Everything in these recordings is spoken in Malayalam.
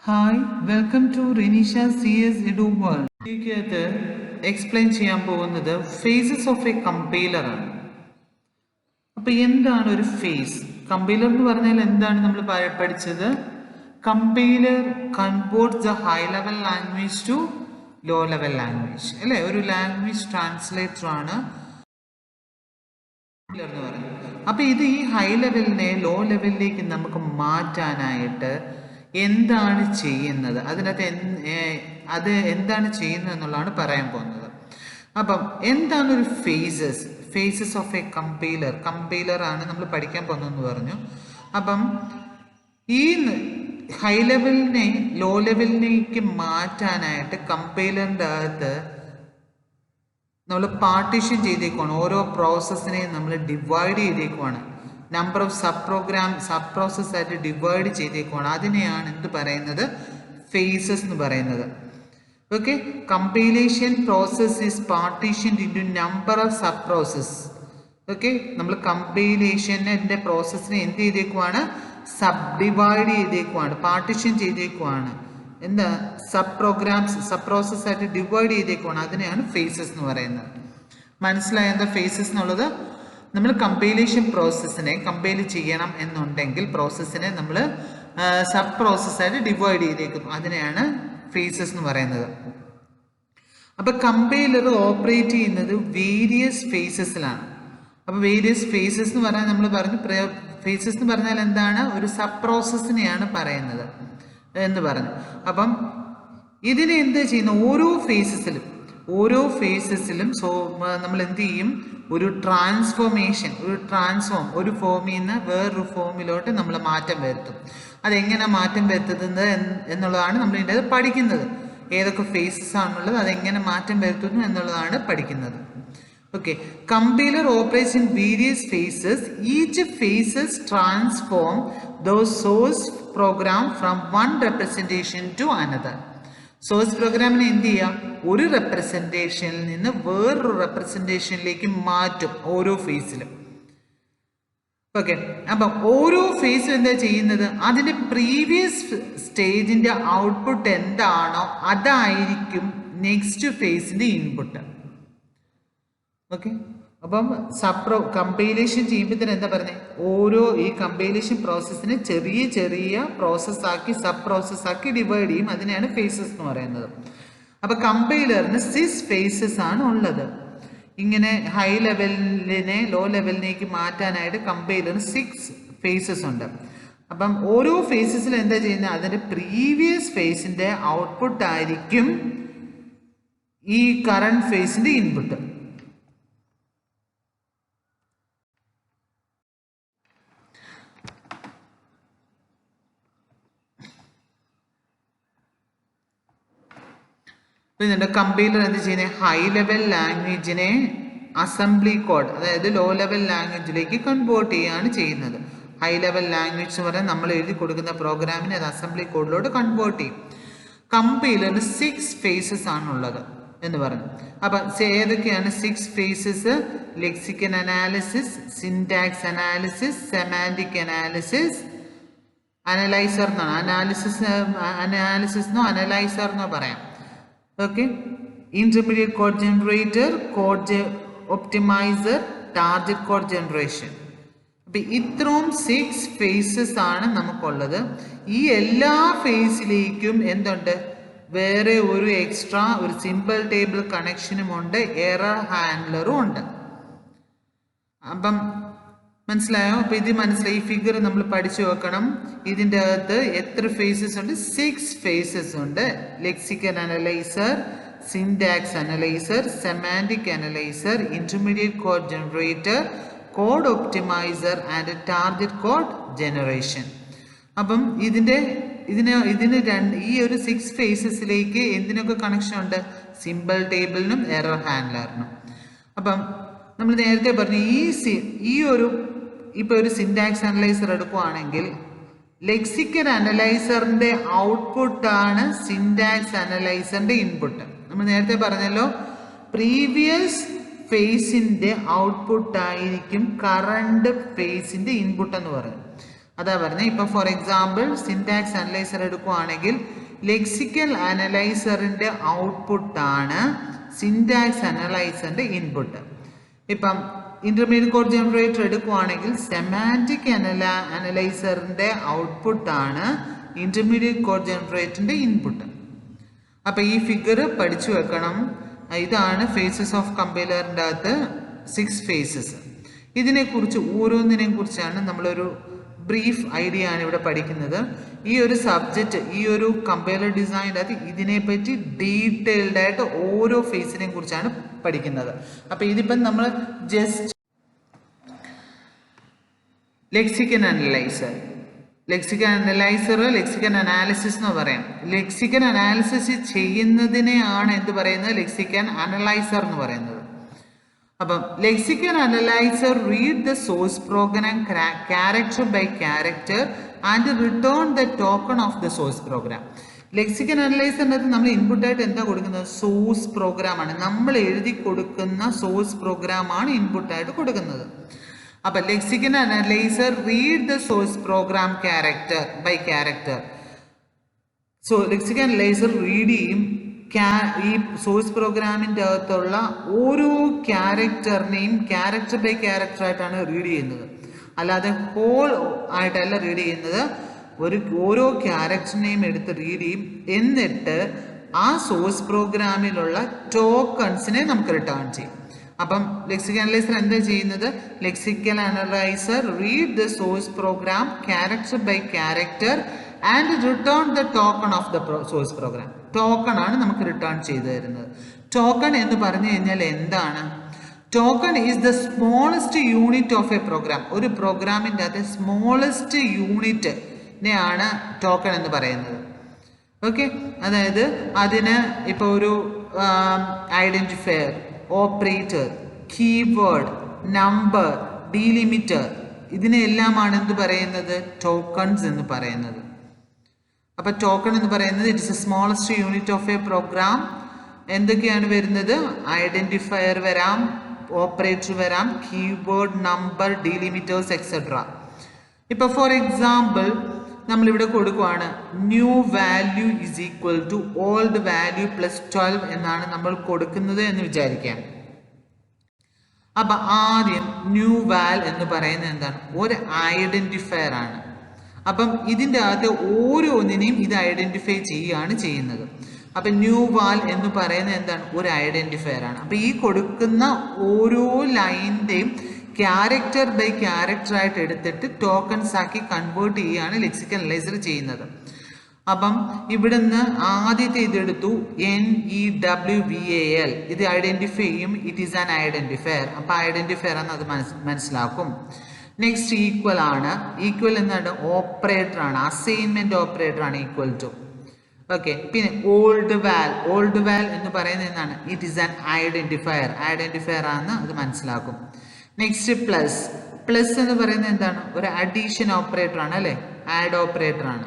Hi welcome to Rinisha CS Edu World. ഇതിനകത്ത് എക്സ്പ്ലെയിൻ ചെയ്യാൻ പോകുന്നത് ഫേസസ് ഓഫ് എ കമ്പൈലർ ആണ്. അപ്പോൾ എന്താണ് ഒരു ഫേസ്? കമ്പൈലർ എന്ന് പറഞ്ഞാൽ എന്താണ് നമ്മൾ പഠിച്ചത്? Compiler converts the high level language to low level language അല്ലേ? ഒരു ലാംഗ്വേജ് ട്രാൻസ്ലേറ്റർ ആണ് എന്ന് പറയുന്നത്. അപ്പോൾ ഇത് ഈ ഹൈ ലെവലിനെ ലോ ലെവലിലേക്ക് നമുക്ക് മാറ്റാനായിട്ട് എന്താണ് ചെയ്യുന്നത്, അതിനകത്ത് അത് എന്താണ് ചെയ്യുന്നത് എന്നുള്ളതാണ് പറയാൻ പോകുന്നത്. അപ്പം എന്താണ് ഒരു ഫേസസ് ഓഫ് എ കമ്പൈലർ ആണ് നമ്മൾ പഠിക്കാൻ പോകുന്നതെന്ന് പറഞ്ഞു. അപ്പം ഈ ഹൈ ലെവലിനെ ലോ ലെവലിലേക്ക് മാറ്റാനായിട്ട് കമ്പൈലറിൻ്റെ അകത്ത് നമ്മൾ പാർട്ടീഷൻ ചെയ്തേക്കുവാണ്. ഓരോ പ്രോസസ്സിനെയും നമ്മൾ ഡിവൈഡ് ചെയ്തേക്കുവാണ്. നമ്പർ ഓഫ് സബ് പ്രോസസ് ആയിട്ട് ഡിവൈഡ് ചെയ്തേക്കുവാണ്. അതിനെയാണ് എന്ത് പറയുന്നത്? ഫേസസ് എന്ന് പറയുന്നത്. Okay, compilation process is partition into number of sub process. Okay, നമ്മൾ കമ്പൈലേഷൻ്റെ പ്രോസസ്സിനെ എന്ത് ചെയ്തേക്കുവാണ്? സബ് ഡിവൈഡ് ചെയ്തേക്കുവാണ്, പാർട്ടീഷൻ ചെയ്തേക്കുവാണ്. എന്താ? സബ് പ്രോസസ് ആയിട്ട് ഡിവൈഡ് ചെയ്തേക്കുവാണ്. അതിനെയാണ് ഫേസസ് എന്ന് പറയുന്നത്. മനസ്സിലായ എന്താ ഫേസസ് എന്നുള്ളത്? നമ്മൾ കമ്പൈലേഷൻ പ്രോസസ്സിനെ കമ്പൈൽ ചെയ്യണം എന്നുണ്ടെങ്കിൽ പ്രോസസ്സിനെ നമ്മൾ സബ് പ്രോസസ്സായിട്ട് ഡിവൈഡ് ചെയ്തേക്കുന്നു. അതിനെയാണ് ഫേസസ് എന്ന് പറയുന്നത്. അപ്പോൾ കമ്പൈലർ ഓപ്പറേറ്റ് ചെയ്യുന്നത് വേരിയസ് ഫേസസിലാണ്. അപ്പോൾ വേരിയസ് ഫേസസ് എന്ന് പറഞ്ഞാൽ നമ്മൾ പറഞ്ഞു, ഫേസസ് എന്ന് പറഞ്ഞാൽ എന്താണ്? ഒരു സബ് പ്രോസസ്സിനെയാണ് പറയുന്നത് എന്ന് പറഞ്ഞു. അപ്പം ഇതിനെ എന്ത് ചെയ്യുന്നു? ഓരോ ഫേസസിലും നമ്മൾ എന്ത് ചെയ്യും? ഒരു ഒരു ഫോമിൽ നിന്ന് വേറൊരു ഫോമിലോട്ട് നമ്മൾ മാറ്റം വരുത്തും. അതെങ്ങനെ മാറ്റം വരുത്തുന്നത് എന്നുള്ളതാണ് നമ്മൾ ഇതിൻ്റെ പഠിക്കുന്നത്. ഏതൊക്കെ ഫേസസ് ആണുള്ളത്, അതെങ്ങനെ മാറ്റം വരുത്തുന്നു എന്നുള്ളതാണ് പഠിക്കുന്നത്. Okay, compiler operates in various phases. Each phases transform those source program from one representation to another. Source പ്രോഗ്രാമിനെ എന്ത് ചെയ്യാം? ഒരു റെപ്രസെൻറ്റേഷനിൽ നിന്ന് വേറൊരു റെപ്രസെൻറ്റേഷനിലേക്ക് മാറ്റും ഓരോ ഫേസിലും. ഓക്കെ, അപ്പം ഓരോ ഫേസും എന്താ ചെയ്യുന്നത്? അതിൻ്റെ പ്രീവിയസ് സ്റ്റേജിൻ്റെ ഔട്ട്പുട്ട് എന്താണോ അതായിരിക്കും നെക്സ്റ്റ് ഫേസിൻ്റെ ഇൻപുട്ട്. ഓക്കെ, അപ്പം കമ്പൈലേഷൻ ചെയ്യുമ്പോൾ തന്നെ എന്താ പറഞ്ഞത്? ഓരോ ഈ കമ്പൈലേഷൻ പ്രോസസ്സിനെ ചെറിയ പ്രോസസ്സാക്കി സബ് പ്രോസസ്സാക്കി ഡിവൈഡ് ചെയ്യും. അതിനെയാണ് ഫേസസ് എന്ന് പറയുന്നത്. അപ്പം കമ്പൈലറിന് 6 ഫേസസ് ആണ് ഉള്ളത്. ഇങ്ങനെ ഹൈ ലെവലിനെ ലോ ലെവലിലേക്ക് മാറ്റാനായിട്ട് കമ്പൈലറിന് 6 ഫേസസ് ഉണ്ട്. അപ്പം ഓരോ ഫേസസിലും എന്താ ചെയ്യുന്നത്? അതിൻ്റെ പ്രീവിയസ് ഫേസിൻ്റെ ഔട്ട്പുട്ട് ആയിരിക്കും ഈ കറണ്ട് ഫേസിൻ്റെ ഇൻപുട്ട്. ഇതിൻ്റെ കമ്പൈലർ എന്ത് ചെയ്യുന്നത്? ഹൈ ലെവൽ ലാംഗ്വേജിനെ അസംബ്ലി കോഡ്, അതായത് ലോ ലെവൽ ലാംഗ്വേജിലേക്ക് കൺവേർട്ട് ചെയ്യുകയാണ് ചെയ്യുന്നത്. ഹൈ ലെവൽ ലാംഗ്വേജ് എന്ന് പറഞ്ഞാൽ നമ്മൾ എഴുതി കൊടുക്കുന്ന പ്രോഗ്രാമിനെ അത് അസംബ്ലി കോഡിലോട്ട് കൺവേർട്ട് ചെയ്യും. കമ്പൈലറിന് 6 ഫേസസ് ആണുള്ളത് എന്ന് പറഞ്ഞു. അപ്പം ഏതൊക്കെയാണ് 6 phases? Lexical analysis, syntax analysis, semantic analysis, analyser എന്നാണ്. അനാലിസിസ് എന്നോ അനലൈസർ എന്നോ പറയാം. Okay, intermediate code generator, code optimiser, target code generation. അപ്പം ഇത്രയും 6 ഫേസസ് ആണ് നമുക്കുള്ളത്. ഈ എല്ലാ ഫേസിലേക്കും എന്തുണ്ട്? വേറെ ഒരു എക്സ്ട്രാ ഒരു സിമ്പിൾ ടേബിൾ കണക്ഷനും ഉണ്ട്, എറർ ഹാൻഡ്ലറും ഉണ്ട്. അപ്പം മനസ്സിലായോ? അപ്പം ഇത് മനസ്സിലായി. ഈ ഫിഗർ നമ്മൾ പഠിച്ചു വെക്കണം. ഇതിൻ്റെ അകത്ത് എത്ര ഫേസസ് ഉണ്ട്? 6 ഫേസസ് ഉണ്ട്. Lexical analyser, syntax analyser, semantic analyser, intermediate code generator, code optimiser and target code generation. അപ്പം ഇതിന് ഈ ഒരു 6 ഫേസസിലേക്ക് എന്തിനൊക്കെ കണക്ഷൻ ഉണ്ട്? സിമ്പിൾ ടേബിളിനും എറർ ഹാൻഡ്ലറിനും. അപ്പം നമ്മൾ നേരത്തെ പറഞ്ഞു ഇപ്പോൾ ഒരു സിൻടാക്സ് അനലൈസർ എടുക്കുകയാണെങ്കിൽ ലെക്സിക്കൽ അനലൈസറിൻ്റെ ഔട്ട്പുട്ടാണ് സിൻടാക്സ് അനലൈസറിൻ്റെ ഇൻപുട്ട്. നമ്മൾ നേരത്തെ പറഞ്ഞല്ലോ, പ്രീവിയസ് ഫേസിൻ്റെ ഔട്ട്പുട്ടായിരിക്കും കറണ്ട് ഫേസിൻ്റെ ഇൻപുട്ട് എന്ന് പറയുന്നത്. അതാ പറഞ്ഞത്. ഇപ്പം ഫോർ എക്സാമ്പിൾ സിൻടാക്സ് അനലൈസർ എടുക്കുകയാണെങ്കിൽ ലെക്സിക്കൽ അനലൈസറിൻ്റെ ഔട്ട്പുട്ടാണ് സിൻടാക്സ് അനലൈസറിൻ്റെ ഇൻപുട്ട്. ഇപ്പം ഇന്റർമീഡിയറ്റ് കോഡ് ജനറേറ്റർ എടുക്കുകയാണെങ്കിൽ സെമാൻറ്റിക് അനലൈസറിൻ്റെ ഔട്ട്പുട്ടാണ് ഇന്റർമീഡിയറ്റ് കോഡ് ജനറേറ്ററിൻ്റെ ഇൻപുട്ട്. അപ്പം ഈ ഫിഗർ പഠിച്ചു വെക്കണം. ഇതാണ് ഫേസസ് ഓഫ് കമ്പൈലറിൻ്റെ അകത്ത് 6 ഫേസസ്. ഇതിനെക്കുറിച്ച് ഓരോന്നിനെയും കുറിച്ചാണ് നമ്മളൊരു ബ്രീഫ് ഐഡിയ ആണ് ഇവിടെ പഠിക്കുന്നത്. ഈ ഒരു സബ്ജക്റ്റ്, ഈ ഒരു കമ്പൈലർ ഡിസൈൻ്റെ അകത്ത് ഇതിനെപ്പറ്റി ഡീറ്റെയിൽഡ് ആയിട്ട് ഓരോ ഫേസിനെയും കുറിച്ചാണ് പഠിക്കുന്നത്. അപ്പം ഇതിപ്പം നമ്മൾ just lexicon analyser, lexicon analysis എന്ന് പറയാം. ലെക്സിക്കൻ അനാലിസിസ് ചെയ്യുന്നതിനെയാണ് എന്ത് പറയുന്നത്? ലെക്സിക്കൻ അനലൈസർ എന്ന് പറയുന്നത്. അപ്പം lexical analyser read the source program character by character and return the token of the source program. Lexical അനലൈസറിൻ്റെ അകത്ത് നമ്മൾ ഇൻപുട്ടായിട്ട് എന്താ കൊടുക്കുന്നത്? സോഴ്സ് പ്രോഗ്രാമാണ്. നമ്മൾ എഴുതി കൊടുക്കുന്ന സോഴ്സ് പ്രോഗ്രാമാണ് ഇൻപുട്ടായിട്ട് കൊടുക്കുന്നത്. അപ്പം lexical analyser read the source program character by character. So lexical analyser read ചെയ്യും ഈ സോഴ്സ് പ്രോഗ്രാമിൻ്റെ അകത്തുള്ള ഓരോ ക്യാരക്ടറിനെയും ക്യാരക്ടർ ബൈ ക്യാരക്ടർ ആയിട്ടാണ് റീഡ് ചെയ്യുന്നത്. അല്ലാതെ ഹോൾ ആയിട്ടല്ല റീഡ് ചെയ്യുന്നത്. ഓരോ ക്യാരക്ടറിനെയും എടുത്ത് റീഡ് ചെയ്യും. എന്നിട്ട് ആ സോഴ്സ് പ്രോഗ്രാമിലുള്ള ടോക്കൺസിനെ നമുക്ക് റിട്ടേൺ ചെയ്യും. അപ്പം ലെക്സിക്കൽ അനലൈസർ എന്താ ചെയ്യുന്നത്? Lexical analyser read the source program character by character and return the token of the source program. Token ആണ് നമുക്ക് റിട്ടേൺ ചെയ്തു തരുന്നത്. ടോക്കൺ എന്ന് പറഞ്ഞു കഴിഞ്ഞാൽ എന്താണ്? Token is the smallest unit of a program. ഒരു പ്രോഗ്രാമിൻ്റെ അകത്തെ സ്മോളസ്റ്റ് യൂണിറ്റിനെയാണ് ടോക്കൺ എന്ന് പറയുന്നത്. ഓക്കെ, അതായത് അതിന് ഇപ്പോൾ ഒരു identifier, operator, keyword, number, delimiter, ഇതിനെല്ലാമാണ് എന്ത് പറയുന്നത്? ടോക്കൺസ് എന്ന് പറയുന്നത്. അപ്പോൾ ടോക്കൺ എന്ന് പറയുന്നത് it's a smallest unit of a program. എന്തൊക്കെയാണ് വരുന്നത്? ഐഡൻറ്റിഫയർ വരാം, ഓപ്പറേറ്റർ വരാം, കീവേഡ്, നമ്പർ, ഡീലിമിറ്റേഴ്സ് എക്സെട്ര. ഇപ്പോൾ ഫോർ എക്സാമ്പിൾ നമ്മളിവിടെ കൊടുക്കുവാണ് new value is equal to old value plus 12 എന്നാണ് നമ്മൾ കൊടുക്കുന്നത് എന്ന് വിചാരിക്കാം. അപ്പം ആദ്യം ന്യൂ വാൽ എന്ന് പറയുന്നത് എന്താണ്? ഒരു ഐഡൻറ്റിഫയർ ആണ്. അപ്പം ഇതിൻ്റെ അകത്ത് ഓരോന്നിനെയും ഇത് ഐഡൻറ്റിഫൈ ചെയ്യുകയാണ് ചെയ്യുന്നത്. അപ്പം ന്യൂ വാൽ എന്ന് പറയുന്നത് എന്താണ്? ഒരു ഐഡൻറ്റിഫയർ ആണ്. അപ്പം ഈ കൊടുക്കുന്ന ഓരോ ലൈനിൻ്റെയും ക്യാരക്ടർ ബൈ ക്യാരക്ടർ ആയിട്ട് എടുത്തിട്ട് ടോക്കൺസ് ആക്കി കൺവേർട്ട് ചെയ്യുകയാണ് ലെക്സിക്കൽ അനലൈസർ ചെയ്യുന്നത്. അപ്പം ഇവിടുന്ന് ആദ്യത്തെ ഇതെടുത്തു NEWVAL, ഇത് ഐഡൻറ്റിഫൈ ചെയ്യും. It is an identifier. അപ്പം ഐഡൻറ്റിഫയർ എന്ന് അത് മനസ്സിലാക്കും. നെക്സ്റ്റ് ഈക്വൽ ആണ്. ഈക്വൽ എന്താണ്? ഓപ്പറേറ്റർ ആണ്, അസൈൻമെന്റ് ഓപ്പറേറ്റർ ആണ് ഈക്വൽ ടു. ഓക്കെ, പിന്നെ ഓൾഡ് വാൽ എന്ന് പറയുന്നത് എന്താണ്? ഇറ്റ് ഈസ് ആൻ ഐഡൻറ്റിഫയർ ആണെന്ന് അത് മനസ്സിലാക്കും. നെക്സ്റ്റ് പ്ലസ് എന്ന് പറയുന്നത് എന്താണ്? ഒരു അഡീഷൻ ഓപ്പറേറ്റർ ആണ്, അല്ലേ? ആഡ് ഓപ്പറേറ്റർ ആണ്.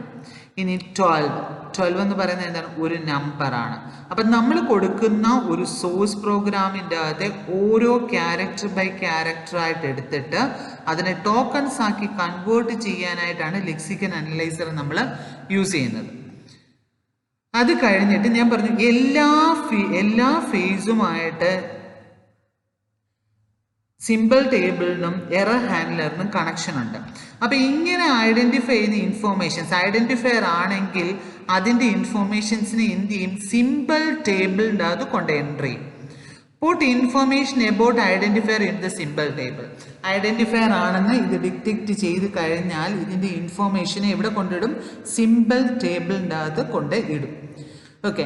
ഇനി 12 എന്ന് പറയുന്നത് എന്താണ്? ഒരു നമ്പർ ആണ്. അപ്പം നമ്മൾ കൊടുക്കുന്ന ഒരു സോഴ്സ് പ്രോഗ്രാമിൻ്റെ അകത്തെ ഓരോ ക്യാരക്ടർ ബൈ ക്യാരക്ടർ ആയിട്ട് എടുത്തിട്ട് അതിനെ ടോക്കൺസ് ആക്കി കൺവേർട്ട് ചെയ്യാനായിട്ടാണ് ലെക്സിക്കൻ അനലൈസർ നമ്മൾ യൂസ് ചെയ്യുന്നത്. അത് കഴിഞ്ഞിട്ട് ഞാൻ പറഞ്ഞു എല്ലാ ഫേസുമായിട്ട് സിമ്പിൾ ടേബിളിനും എറർ ഹാൻഡ്ലറിനും കണക്ഷൻ ഉണ്ട്. അപ്പം ഇങ്ങനെ ഐഡൻറ്റിഫൈ ചെയ്യുന്ന ഇൻഫോർമേഷൻസ് ഐഡൻറ്റിഫയർ ആണെങ്കിൽ അതിൻ്റെ ഇൻഫോർമേഷൻസിനെ എന്ത് ചെയ്യും? സിമ്പിൾ ടേബിളിൻ്റെ അത് കൊണ്ട് എൻട്രി ചെയ്യും. Put information about identifier in the symbol table. Identifier ആണെന്ന് ഇത് ഡിറ്റക്റ്റ് ചെയ്ത് കഴിഞ്ഞാൽ ഇതിൻ്റെ ഇൻഫോർമേഷനെ എവിടെ കൊണ്ടിടും? സിമ്പിൾ ടേബിളിൻ്റെ അത് കൊണ്ട് ഇടും. Okay,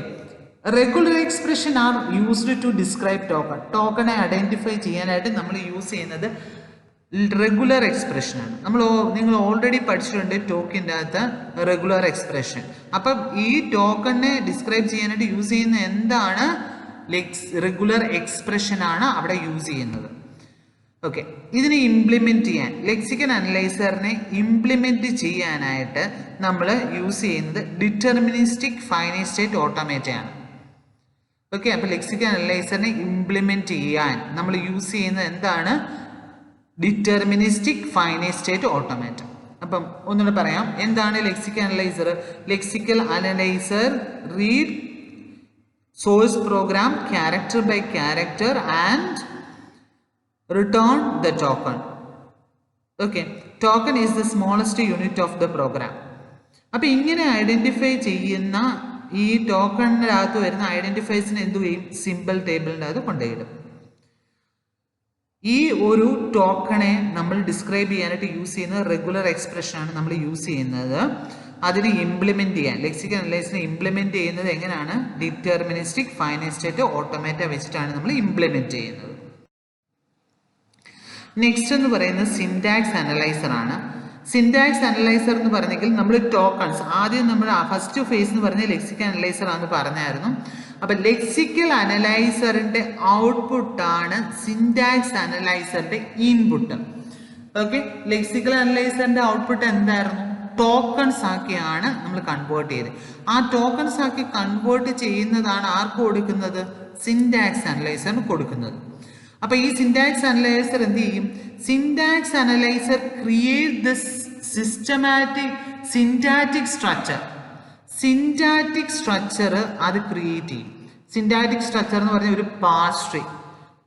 regular expression are used to describe token. ടോക്കണെ ഐഡൻറ്റിഫൈ ചെയ്യാനായിട്ട് നമ്മൾ യൂസ് ചെയ്യുന്നത് റെഗുലർ എക്സ്പ്രഷനാണ്. നിങ്ങൾ ഓൾറെഡി പഠിച്ചിട്ടുണ്ട് ടോക്കിൻ്റെ അകത്ത് റെഗുലർ എക്സ്പ്രഷൻ. അപ്പം ഈ ടോക്കണിനെ ഡിസ്ക്രൈബ് ചെയ്യാനായിട്ട് യൂസ് ചെയ്യുന്ന എന്താണ്? റെഗുലർ എക്സ്പ്രഷൻ ആണ് അവിടെ യൂസ് ചെയ്യുന്നത്. ഓക്കെ, ഇതിനെ ഇംപ്ലിമെൻറ്റ് ചെയ്യാൻ ലെക്സിക്കൻ അനലൈസറിനെ ഇംപ്ലിമെൻറ്റ് ചെയ്യാനായിട്ട് നമ്മൾ യൂസ് ചെയ്യുന്നത് ഡിറ്റർമിനിസ്റ്റിക് ഫൈനൈറ്റ് സ്റ്റേറ്റ് ഓട്ടോമേറ്റയാണ്. ഓക്കെ, അപ്പോൾ ലെക്സിക്കൻ അനലൈസറിനെ ഇംപ്ലിമെൻറ്റ് ചെയ്യാൻ നമ്മൾ യൂസ് ചെയ്യുന്നത് എന്താണ്? Deterministic finite state automata. അപ്പം ഒന്നുകൂടെ പറയാം, എന്താണ് lexical analyser? Lexical analyser read source program character by character and return the token. Okay, token is the smallest unit of the program. അപ്പോൾ ഇങ്ങനെ ഐഡന്റിഫൈ ചെയ്യുന്ന ഈ ടോക്കണിനകത്ത് വരുന്ന ഐഡന്റിഫൈസിന് എന്ത് ചെയ്യും? സിമ്പിൾ ടേബിളിൻ്റെ അകത്ത് കൊണ്ടുപോയിടും. ഈ ഒരു ടോക്കണെ നമ്മൾ ഡിസ്ക്രൈബ് ചെയ്യാനായിട്ട് യൂസ് ചെയ്യുന്ന റെഗുലർ എക്സ്പ്രഷനാണ് നമ്മൾ യൂസ് ചെയ്യുന്നത്. അതിനെ ഇംപ്ലിമെന്റ് ചെയ്യാൻ, ലെക്സിക്കൽ അനലൈസിനെ ഇംപ്ലിമെന്റ് ചെയ്യുന്നത് എങ്ങനെയാണ്? ഡിറ്റർമിനിസ്റ്റിക് ഫൈനൈറ്റ് സ്റ്റേറ്റ് ഓട്ടോമാറ്റ വെച്ചിട്ടാണ് നമ്മൾ ഇംപ്ലിമെന്റ് ചെയ്യുന്നത്. നെക്സ്റ്റ് എന്ന് പറയുന്നത് സിൻടാക്സ് അനലൈസർ ആണ്. സിൻടാക്സ് അനലൈസർ എന്ന് പറഞ്ഞെങ്കിൽ നമ്മൾ ടോക്കൺസ് ആദ്യം നമ്മൾ ഫസ്റ്റ് ഫേസ് എന്ന് പറഞ്ഞ ലെക്സിക്കൽ അനലൈസർ ആണെന്ന് പറഞ്ഞായിരുന്നു. അപ്പൊ ലെക്സിക്കൽ അനലൈസറിന്റെ ഔട്ട്പുട്ടാണ് സിൻടാക്സ് അനലൈസറിന്റെ ഇൻപുട്ട്. ഓക്കെ, ലെക്സിക്കൽ അനലൈസറിന്റെ ഔട്ട്പുട്ട് എന്തായിരുന്നു? ടോക്കൺസ് ആക്കിയാണ് നമ്മൾ കൺവേർട്ട് ചെയ്തത്. ആ ടോക്കൺസ് ആക്കി കൺവേർട്ട് ചെയ്യുന്നതാണ് ആർക്ക് കൊടുക്കുന്നത്? സിൻടാക്സ് അനലൈസറിന് കൊടുക്കുന്നത്. അപ്പൊ ഈ സിൻടാക്സ് അനലൈസർ എന്ത് ചെയ്യും? Syntax analyser create the syntactic structure. Syntactic structure അത് ക്രിയേറ്റ് ചെയ്യും. സിൻറ്റാറ്റിക് സ്ട്രക്ചർ എന്ന് പറഞ്ഞ ഒരു പാസ് ട്രീ,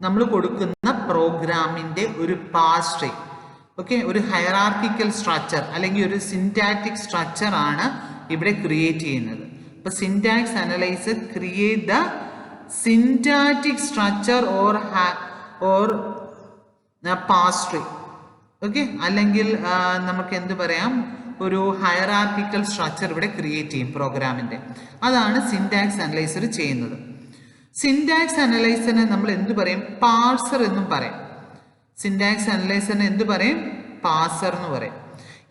നമ്മൾ കൊടുക്കുന്ന പ്രോഗ്രാമിന്റെ ഒരു പാസ് ട്രീ. ഓക്കെ, ഒരു ഹയറാർക്കിക്കൽ സ്ട്രക്ചർ അല്ലെങ്കിൽ ഒരു സിൻറ്റാറ്റിക് സ്ട്രക്ചർ ആണ് ഇവിടെ ക്രിയേറ്റ് ചെയ്യുന്നത്. അപ്പൊ syntax analyser create the syntactic structure or parse tree. Okay, അല്ലെങ്കിൽ നമുക്ക് എന്ത് പറയാം? ഒരു ഹയറാർക്കിക്കൽ സ്ട്രക്ചർ ഇവിടെ ക്രിയേറ്റ് ചെയ്യും പ്രോഗ്രാമിന്റെ. അതാണ് സിൻടാക്സ് അനലൈസർ ചെയ്യുന്നത്. സിൻടാക്സ് അനലൈസറിനെ നമ്മൾ എന്ത് പറയും? പാർസർ എന്നും പറയും. സിൻടാക്സ് അനലൈസറിനെ എന്ത് പറയും? പാർസർ എന്ന് പറയും.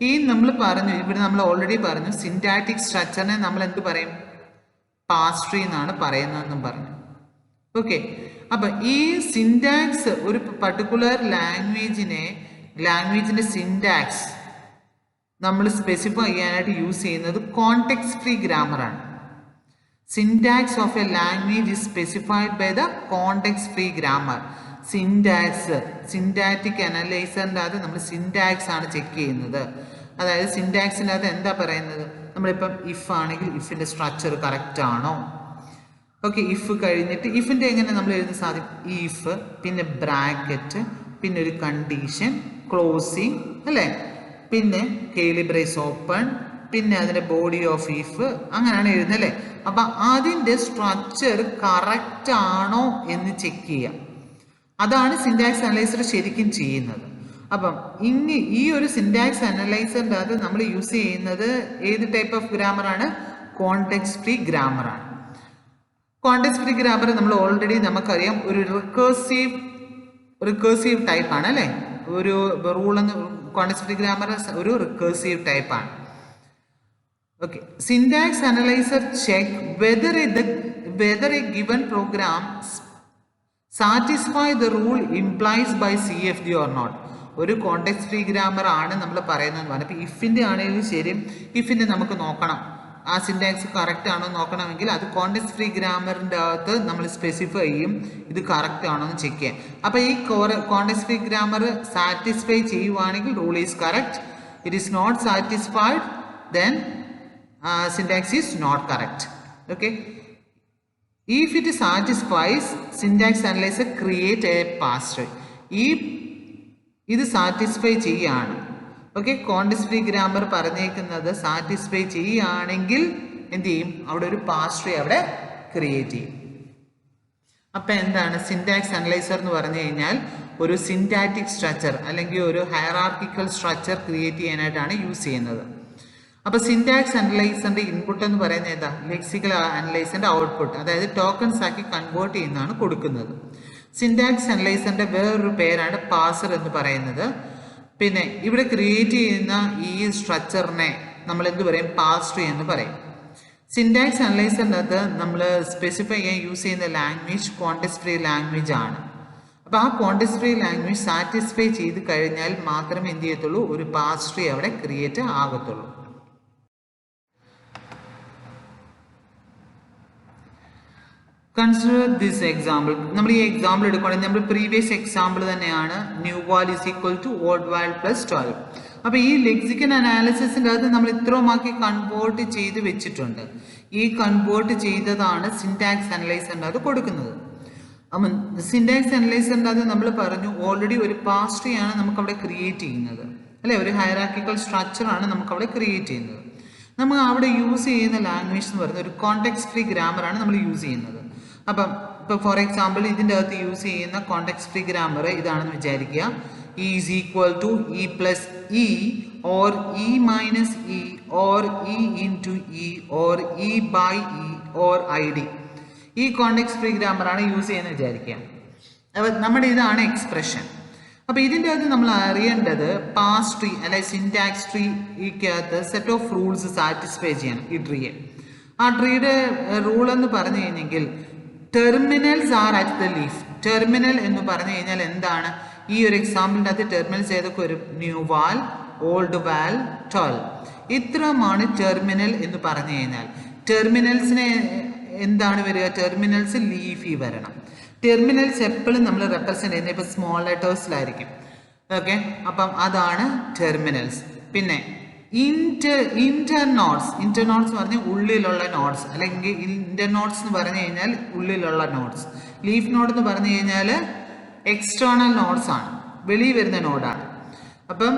ഈ നമ്മൾ പറഞ്ഞു, ഇവിടെ നമ്മൾ ഓൾറെഡി പറഞ്ഞു, സിൻറ്റാറ്റിക് സ്ട്രക്ചറിനെ നമ്മൾ എന്ത് പറയും? പാസ് ട്രീ എന്നാണ് പറയുന്നതെന്നും പറഞ്ഞു. ഓക്കെ, അപ്പൊ ഈ സിൻടാക്സ് ഒരു പർട്ടിക്കുലർ ലാംഗ്വേജിന്റെ സിൻടാക്സ് നമ്മൾ സ്പെസിഫൈ ചെയ്യാനായിട്ട് യൂസ് ചെയ്യുന്നത് കോണ്ടെക്സ്റ്റ് ഫ്രീ ഗ്രാമറാണ്. Syntax of a language is specified by the context free grammar. Syntax, syntactic അനലൈസറിൻ്റെ അത് നമ്മൾ സിൻടാക്സ് ആണ് ചെക്ക് ചെയ്യുന്നത്. അതായത് സിൻടാക്സിൻ്റെ അത് എന്താ പറയുന്നത്? നമ്മളിപ്പം ഇഫ് ആണെങ്കിൽ ഇഫിന്റെ സ്ട്രക്ചർ കറക്റ്റ് ആണോ? ഓക്കെ, ഇഫ് കഴിഞ്ഞിട്ട് ഇഫിന്റെ എങ്ങനെ നമ്മൾ എഴുതാൻ സാധിക്കും? ഇഫ്, പിന്നെ ബ്രാക്കറ്റ്, പിന്നെ ഒരു കണ്ടീഷൻ, ക്ലോസിങ് അല്ലേ, പിന്നെ കേർലി ബ്രേസ് ഓപ്പൺ, പിന്നെ അതിന്റെ ബോഡി ഓഫ് ഇഫ്, അങ്ങനെയാണ് എഴുതുന്നത് അല്ലേ. അപ്പൊ അതിന്റെ സ്ട്രക്ചർ കറക്റ്റ് ആണോ എന്ന് ചെക്ക് ചെയ്യാം. അതാണ് സിൻടാക്സ് അനലൈസർ ശരിക്കും ചെയ്യുന്നത്. അപ്പം ഇനി ഈ ഒരു സിൻടാക്സ് അനലൈസറിൻ്റെ അത് നമ്മൾ യൂസ് ചെയ്യുന്നത് ഏത് ടൈപ്പ് ഓഫ് ഗ്രാമർ ആണ്? കോണ്ടെക്സ്റ്റ് ഫ്രീ ഗ്രാമർ ആണ്. കോണ്ടെക്സ്റ്റ് ഫ്രീ ഗ്രാമർ നമ്മൾ ഓൾറെഡി നമുക്കറിയാം ഒരു റിക്കേഴ്സീവ് ടൈപ്പ് ആണ് അല്ലേ. ഒരു റൂൾ എന്ന് കോണ്ടെക്സ്റ്റ് ഫ്രീ ഗ്രാമർ ഒരു റിക്കേഴ്സീവ് ടൈപ്പ് ആണ്. Okay, syntax analyser check whether a given program satisfy the rule implies by CFG or not. ഒരു കോണ്ടെക്സ്റ്റ് ഫ്രീ ഗ്രാമർ ആണ് നമ്മൾ പറയുന്നത്. അപ്പോൾ ഇഫിന്റെ ആണെങ്കിലും ശരി, ഇഫിന്റെ നമുക്ക് നോക്കണം ആ സിൻടാക്സ് കറക്റ്റ് ആണോ നോക്കണമെങ്കിൽ അത് കോണ്ടെക്സ്റ്റ് ഫ്രീ ഗ്രാമറിൻ്റെ അകത്ത് നമ്മൾ സ്പെസിഫൈ ചെയ്യും ഇത് കറക്റ്റ് ആണോ എന്ന് ചെക്ക് ചെയ്യാം. അപ്പോൾ ഈ കോണ്ടെക്സ്റ്റ് ഫ്രീ ഗ്രാമർ സാറ്റിസ്ഫൈ ചെയ്യുവാണെങ്കിൽ rule is correct. It is not satisfied then syntax is not correct. Okay, if it satisfies, syntax analyzer create a pass tree. ഇത് സാറ്റിസ്ഫൈ ചെയ്യാണ്. ഓക്കെ, കോണ്ടെക്സ്റ്റ് ഫ്രീ ഗ്രാമർ പറഞ്ഞേക്കുന്നത് സാറ്റിസ്ഫൈ ചെയ്യുകയാണെങ്കിൽ എന്ത് ചെയ്യും? അവിടെ ഒരു പാസ് ട്രീ അവിടെ ക്രിയേറ്റ് ചെയ്യും. അപ്പൊ എന്താണ് സിൻടാക്സ് അനലൈസർ എന്ന് പറഞ്ഞു കഴിഞ്ഞാൽ? ഒരു സിൻറ്റാറ്റിക് സ്ട്രക്ചർ അല്ലെങ്കിൽ ഒരു ഹയറാർക്കിക്കൽ സ്ട്രക്ചർ ക്രിയേറ്റ് ചെയ്യാനായിട്ടാണ് യൂസ് ചെയ്യുന്നത്. അപ്പൊ സിൻടാക്സ് അനലൈസറിന്റെ ഇൻപുട്ട് എന്ന് പറയുന്നത് ഏതാ? ലെക്സിക്കൽ അനലൈസറിന്റെ ഔട്ട്പുട്ട്, അതായത് ടോക്കൺസ് ആക്കി കൺവേർട്ട് ചെയ്യുന്നതാണ് കൊടുക്കുന്നത്. സിൻടാക്സ് അനലൈസറിന്റെ വേറൊരു പേരാണ് പാസർ എന്ന് പറയുന്നത്. പിന്നെ ഇവിടെ ക്രിയേറ്റ് ചെയ്യുന്ന ഈ സ്ട്രക്ചറിനെ നമ്മൾ എന്ത് പറയും? പാസ് ട്രീ എന്ന് പറയും. സിൻടാക്സ് അനലൈസറിൻ്റെ അത് നമ്മൾ സ്പെസിഫൈ ചെയ്യാൻ യൂസ് ചെയ്യുന്ന ലാംഗ്വേജ് കോണ്ടെക്സ്റ്റ് ഫ്രീ ലാംഗ്വേജ് ആണ്. അപ്പോൾ ആ കോണ്ടെക്സ്റ്റ് ഫ്രീ ലാംഗ്വേജ് സാറ്റിസ്ഫൈ ചെയ്ത് കഴിഞ്ഞാൽ മാത്രമേ എന്ത് ചെയ്യത്തുള്ളൂ? ഒരു പാസ് ട്രീ അവിടെ ക്രിയേറ്റ് ആകത്തുള്ളൂ. Consider this example. നമ്മൾ ഈ എക്സാമ്പിൾ എടുക്കുകയാണെങ്കിൽ നമ്മൾ പ്രീവിയസ് എക്സാമ്പിൾ തന്നെയാണ് new val is equal to old val plus 12. അപ്പോൾ ഈ ലെക്സിക്കൽ അനാലിസിസിൻ്റെ അകത്ത് നമ്മൾ ഇത്രയുമാക്കി കൺവേർട്ട് ചെയ്ത് വെച്ചിട്ടുണ്ട്. ഈ കൺവേർട്ട് ചെയ്തതാണ് സിൻടാക്സ് അനലൈസറിൻ്റെ അത് കൊടുക്കുന്നത്. അപ്പം സിൻടാക്സ് അനലൈസറിൻ്റെ അത് നമ്മൾ പറഞ്ഞു ഓൾറെഡി ഒരു പാസ് ട്രീ ആണ് നമുക്ക് അവിടെ ക്രിയേറ്റ് ചെയ്യുന്നത് അല്ലേ, ഒരു ഹൈറാർക്കിക്കൽ സ്ട്രക്ചറാണ് നമുക്ക് അവിടെ ക്രിയേറ്റ് ചെയ്യുന്നത്. നമ്മൾ അവിടെ യൂസ് ചെയ്യുന്ന ലാംഗ്വേജ് എന്ന് പറയുന്നത് ഒരു കോണ്ടെക്സ്റ്റ് ഫ്രീ ഗ്രാമറാണ് നമ്മൾ യൂസ് ചെയ്യുന്നത്. അപ്പം ഇപ്പോൾ ഫോർ എക്സാമ്പിൾ ഇതിൻ്റെ അകത്ത് യൂസ് ചെയ്യുന്ന കോണ്ടെക്സ്റ്റ് ഫ്രീ ഗ്രാമർ ഇതാണെന്ന് വിചാരിക്കുക. E is equal to E plus E or E minus E or E into E or E by E or ID. ഈ കോണ്ടെക്സ്റ്റ് ഫ്രീ ഗ്രാമറാണ് യൂസ് ചെയ്യുന്നത് വിചാരിക്കുക. അപ്പോൾ നമ്മുടെ ഇതാണ് എക്സ്പ്രഷൻ. അപ്പോൾ ഇതിൻ്റെ അകത്ത് നമ്മൾ അറിയേണ്ടത് പാസ് ട്രീ അല്ലെങ്കിൽ സിൻടാക്സ് ട്രീക്കകത്ത് സെറ്റ് ഓഫ് റൂൾസ് സാറ്റിസ്ഫൈ ചെയ്യണം ഈ ട്രീയെ. ആ ട്രീയുടെ റൂൾ എന്ന് പറഞ്ഞു കഴിഞ്ഞെങ്കിൽ terminals are at the leaf. Terminal എന്ന് പറഞ്ഞു കഴിഞ്ഞാൽ എന്താണ്? ഈ ഒരു എക്സാമ്പിളിൻ്റെ അകത്ത് ടെർമിനൽസ് ഏതൊക്കെ വരും? ന്യൂ വാൽ, ഓൾഡ് വാൽ, 12. ഇത്രയുമാണ് ടെർമിനൽ എന്ന് പറഞ്ഞു കഴിഞ്ഞാൽ. ടെർമിനൽസിനെ എന്താണ് വരിക? ടെർമിനൽസ് ലീഫി വരണം. ടെർമിനൽസ് എപ്പോഴും നമ്മൾ റെപ്രസെന്റ് ചെയ്യുന്നത് ഇപ്പോൾ സ്മോൾ ലെറ്റേഴ്സിലായിരിക്കും. ഓക്കെ, അപ്പം അതാണ് ടെർമിനൽസ്. പിന്നെ ഇന്റർ നോട്ട്സ് എന്ന് പറഞ്ഞാൽ ഉള്ളിലുള്ള നോട്ട്സ്, അല്ലെങ്കിൽ ഇന്റർ നോട്ട്സ് എന്ന് പറഞ്ഞു കഴിഞ്ഞാൽ ഉള്ളിലുള്ള നോട്ട്സ്. ലീഫ് നോഡ് എന്ന് പറഞ്ഞു കഴിഞ്ഞാൽ എക്സ്റ്റേണൽ നോട്ട്സ് ആണ്, വെളിയിൽ വരുന്ന നോഡാണ്. അപ്പം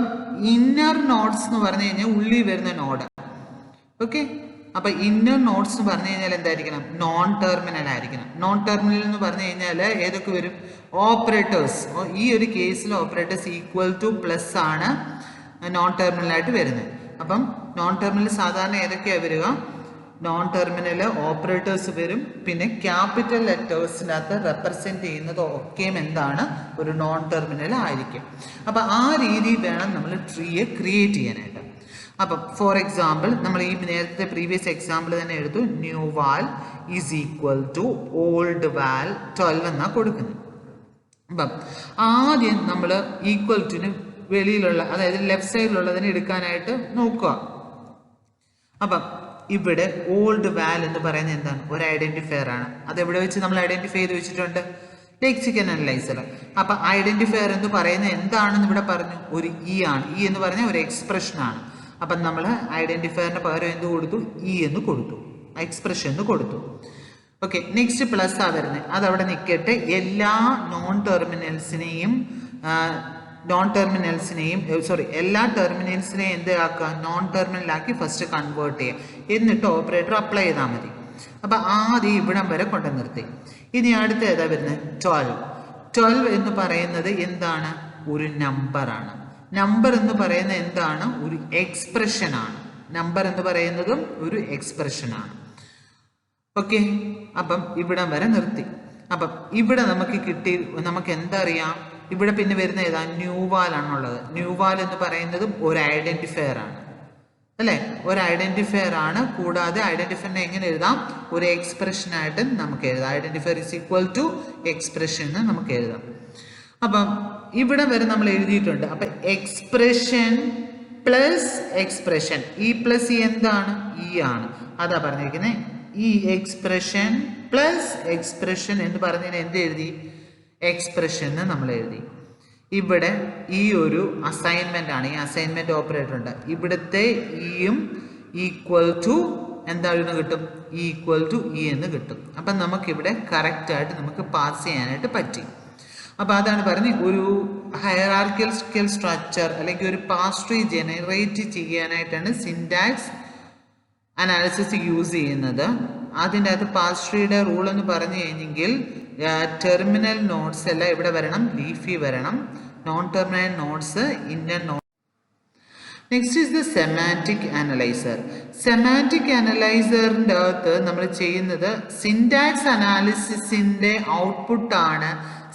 ഇന്നർ നോട്ട്സ് എന്ന് പറഞ്ഞു കഴിഞ്ഞാൽ ഉള്ളിൽ വരുന്ന നോഡ്. ഓക്കെ, അപ്പൊ ഇന്നർ നോട്ട്സ് എന്ന് പറഞ്ഞു കഴിഞ്ഞാൽ എന്തായിരിക്കണം? നോൺ ടെർമിനൽ ആയിരിക്കണം. നോൺ ടെർമിനൽ എന്ന് പറഞ്ഞു കഴിഞ്ഞാൽ ഏതൊക്കെ വരും? ഓപ്പറേറ്റേഴ്സ്. ഈ ഒരു കേസിൽ ഓപ്പറേറ്റേഴ്സ് ഈക്വൽ ടു പ്ലസ് ആണ് നോൺ ടെർമിനൽ ആയിട്ട് വരുന്നത്. അപ്പം നോൺ ടെർമിനൽ സാധാരണ ഏതൊക്കെയാണ് വരിക? നോൺ ടെർമിനൽ ഓപ്പറേറ്റേഴ്സ് വരും. പിന്നെ ക്യാപിറ്റൽ ലെറ്റേഴ്സിനകത്ത് റെപ്രസെന്റ് ചെയ്യുന്നത് ഒക്കെയും എന്താണ്? ഒരു നോൺ ടെർമിനൽ ആയിരിക്കും. അപ്പം ആ രീതിയിൽ വേണം നമ്മൾ ട്രീയെ ക്രിയേറ്റ് ചെയ്യാനായിട്ട്. അപ്പം ഫോർ എക്സാമ്പിൾ നമ്മൾ ഈ നേരത്തെ പ്രീവിയസ് എക്സാമ്പിൾ തന്നെ എടുത്തു. New val is equal to old വാൽ 12 എന്നാണ് കൊടുക്കുന്നത്. അപ്പം ആദ്യം നമ്മൾ ഈക്വൽ ടുന് വെളിയിലുള്ള, അതായത് ലെഫ്റ്റ് സൈഡിലുള്ളതിനെ എടുക്കാനായിട്ട് നോക്കുക. അപ്പം ഇവിടെ ഓൾഡ് വാൽ എന്ന് പറയുന്നത് എന്താണ്? ഒരു ഐഡന്റിഫയർ ആണ്. അത് എവിടെ വെച്ച് നമ്മൾ ഐഡന്റിഫൈ ചെയ്ത് വെച്ചിട്ടുണ്ട്? Lexical analyser. അപ്പൊ ഐഡന്റിഫയർ എന്ന് പറയുന്നത് എന്താണെന്ന് ഇവിടെ പറഞ്ഞു? ഒരു ഇ ആണ്. ഇ എന്ന് പറഞ്ഞാൽ ഒരു എക്സ്പ്രഷൻ ആണ്. അപ്പം നമ്മൾ ഐഡന്റിഫയറിന്റെ പകരം എന്ത് കൊടുത്തു? ഇ എന്ന് കൊടുത്തു, എക്സ്പ്രഷൻ എന്ന് കൊടുത്തു. ഓക്കെ, നെക്സ്റ്റ് പ്ലസ് ആ വരുന്നത്. അതവിടെ നിൽക്കട്ടെ. എല്ലാ എല്ലാ ടെർമിനൽസിനെയും എന്താക്കുക? നോൺ ടെർമിനലാക്കി ഫസ്റ്റ് കൺവേർട്ട് ചെയ്യുക. എന്നിട്ട് ഓപ്പറേറ്റർ അപ്ലൈ ചെയ്താൽ മതി. അപ്പം ആദ്യം ഇവിടം വരെ കൊണ്ടു നിർത്തി. ഇനി അടുത്ത ഏതാ വരുന്നത്? 12 എന്ന് പറയുന്നത് എന്താണ്? ഒരു നമ്പറാണ്. നമ്പർ എന്ന് പറയുന്നത് എന്താണ്? ഒരു എക്സ്പ്രഷൻ ആണ്. നമ്പർ എന്ന് പറയുന്നതും ഒരു എക്സ്പ്രഷൻ ആണ്. ഓക്കെ, അപ്പം ഇവിടം വരെ നിർത്തി. അപ്പം ഇവിടെ നമുക്ക് എന്തറിയാം? ഇവിടെ പിന്നെ വരുന്ന ഏതാ? ന്യൂ വാൽ ആണുള്ളത്. ന്യൂ വാൽ എന്ന് പറയുന്നതും ഒരു ഐഡന്റിഫയർ ആണ് അല്ലെ, ഒരു ഐഡന്റിഫയർ ആണ്. കൂടാതെ ഐഡന്റിഫയറിനെ എങ്ങനെ എഴുതാം? ഒരു എക്സ്പ്രഷൻ ആയിട്ട് നമുക്ക് എഴുതാം. Identifier is equal to expression എന്ന് നമുക്ക് എഴുതാം. അപ്പം ഇവിടെ വരെ നമ്മൾ എഴുതിയിട്ടുണ്ട്. അപ്പൊ expression plus expression, E plus E എന്താണ്? ഇ ആണ്. അതാ പറഞ്ഞിരിക്കുന്നത്. ഈ എക്സ്പ്രഷൻ പ്ലസ് എക്സ്പ്രഷൻ എന്ന് പറഞ്ഞതിന് എന്ത് എഴുതി? എക്സ്പ്രഷൻ എന്ന് നമ്മൾ എഴുതി. ഇവിടെ ഈ ഒരു അസൈൻമെന്റ് ആണ്. ഈ അസൈൻമെന്റ് ഓപ്പറേറ്റർ ഉണ്ട്. ഇവിടുത്തെ ഇയും ഈക്വൽ ടു എന്താണെന്ന് കിട്ടും? ഈക്വൽ ടു ഇ എന്ന് കിട്ടും. അപ്പം നമുക്കിവിടെ കറക്റ്റ് ആയിട്ട് നമുക്ക് പാസ് ചെയ്യാനായിട്ട് പറ്റി. അപ്പം അതാണ് പറഞ്ഞ് ഒരു ഹൈറാർക്കിക്കൽ സ്ട്രക്ചർ അല്ലെങ്കിൽ ഒരു പാസ് ട്രീ ജനറേറ്റ് ചെയ്യാനായിട്ടാണ് സിൻടാക്സ് അനാലിസിസ് യൂസ് ചെയ്യുന്നത്. അതിൻ്റെ അകത്ത് പാസ് ട്രീയുടെ റൂൾ എന്ന് പറഞ്ഞു കഴിഞ്ഞെങ്കിൽ ടെർമിനൽ നോട്ട്സ് എല്ലാം ഇവിടെ വരണം, ലീഫി വരണം. Non terminal nodes inter node. Next is the semantic analyser. Semantic അനലൈസറിൻ്റെ അകത്ത് നമ്മൾ ചെയ്യുന്നത് സിൻടാക്സ് അനാലിസിസിൻ്റെ ഔട്ട്പുട്ടാണ്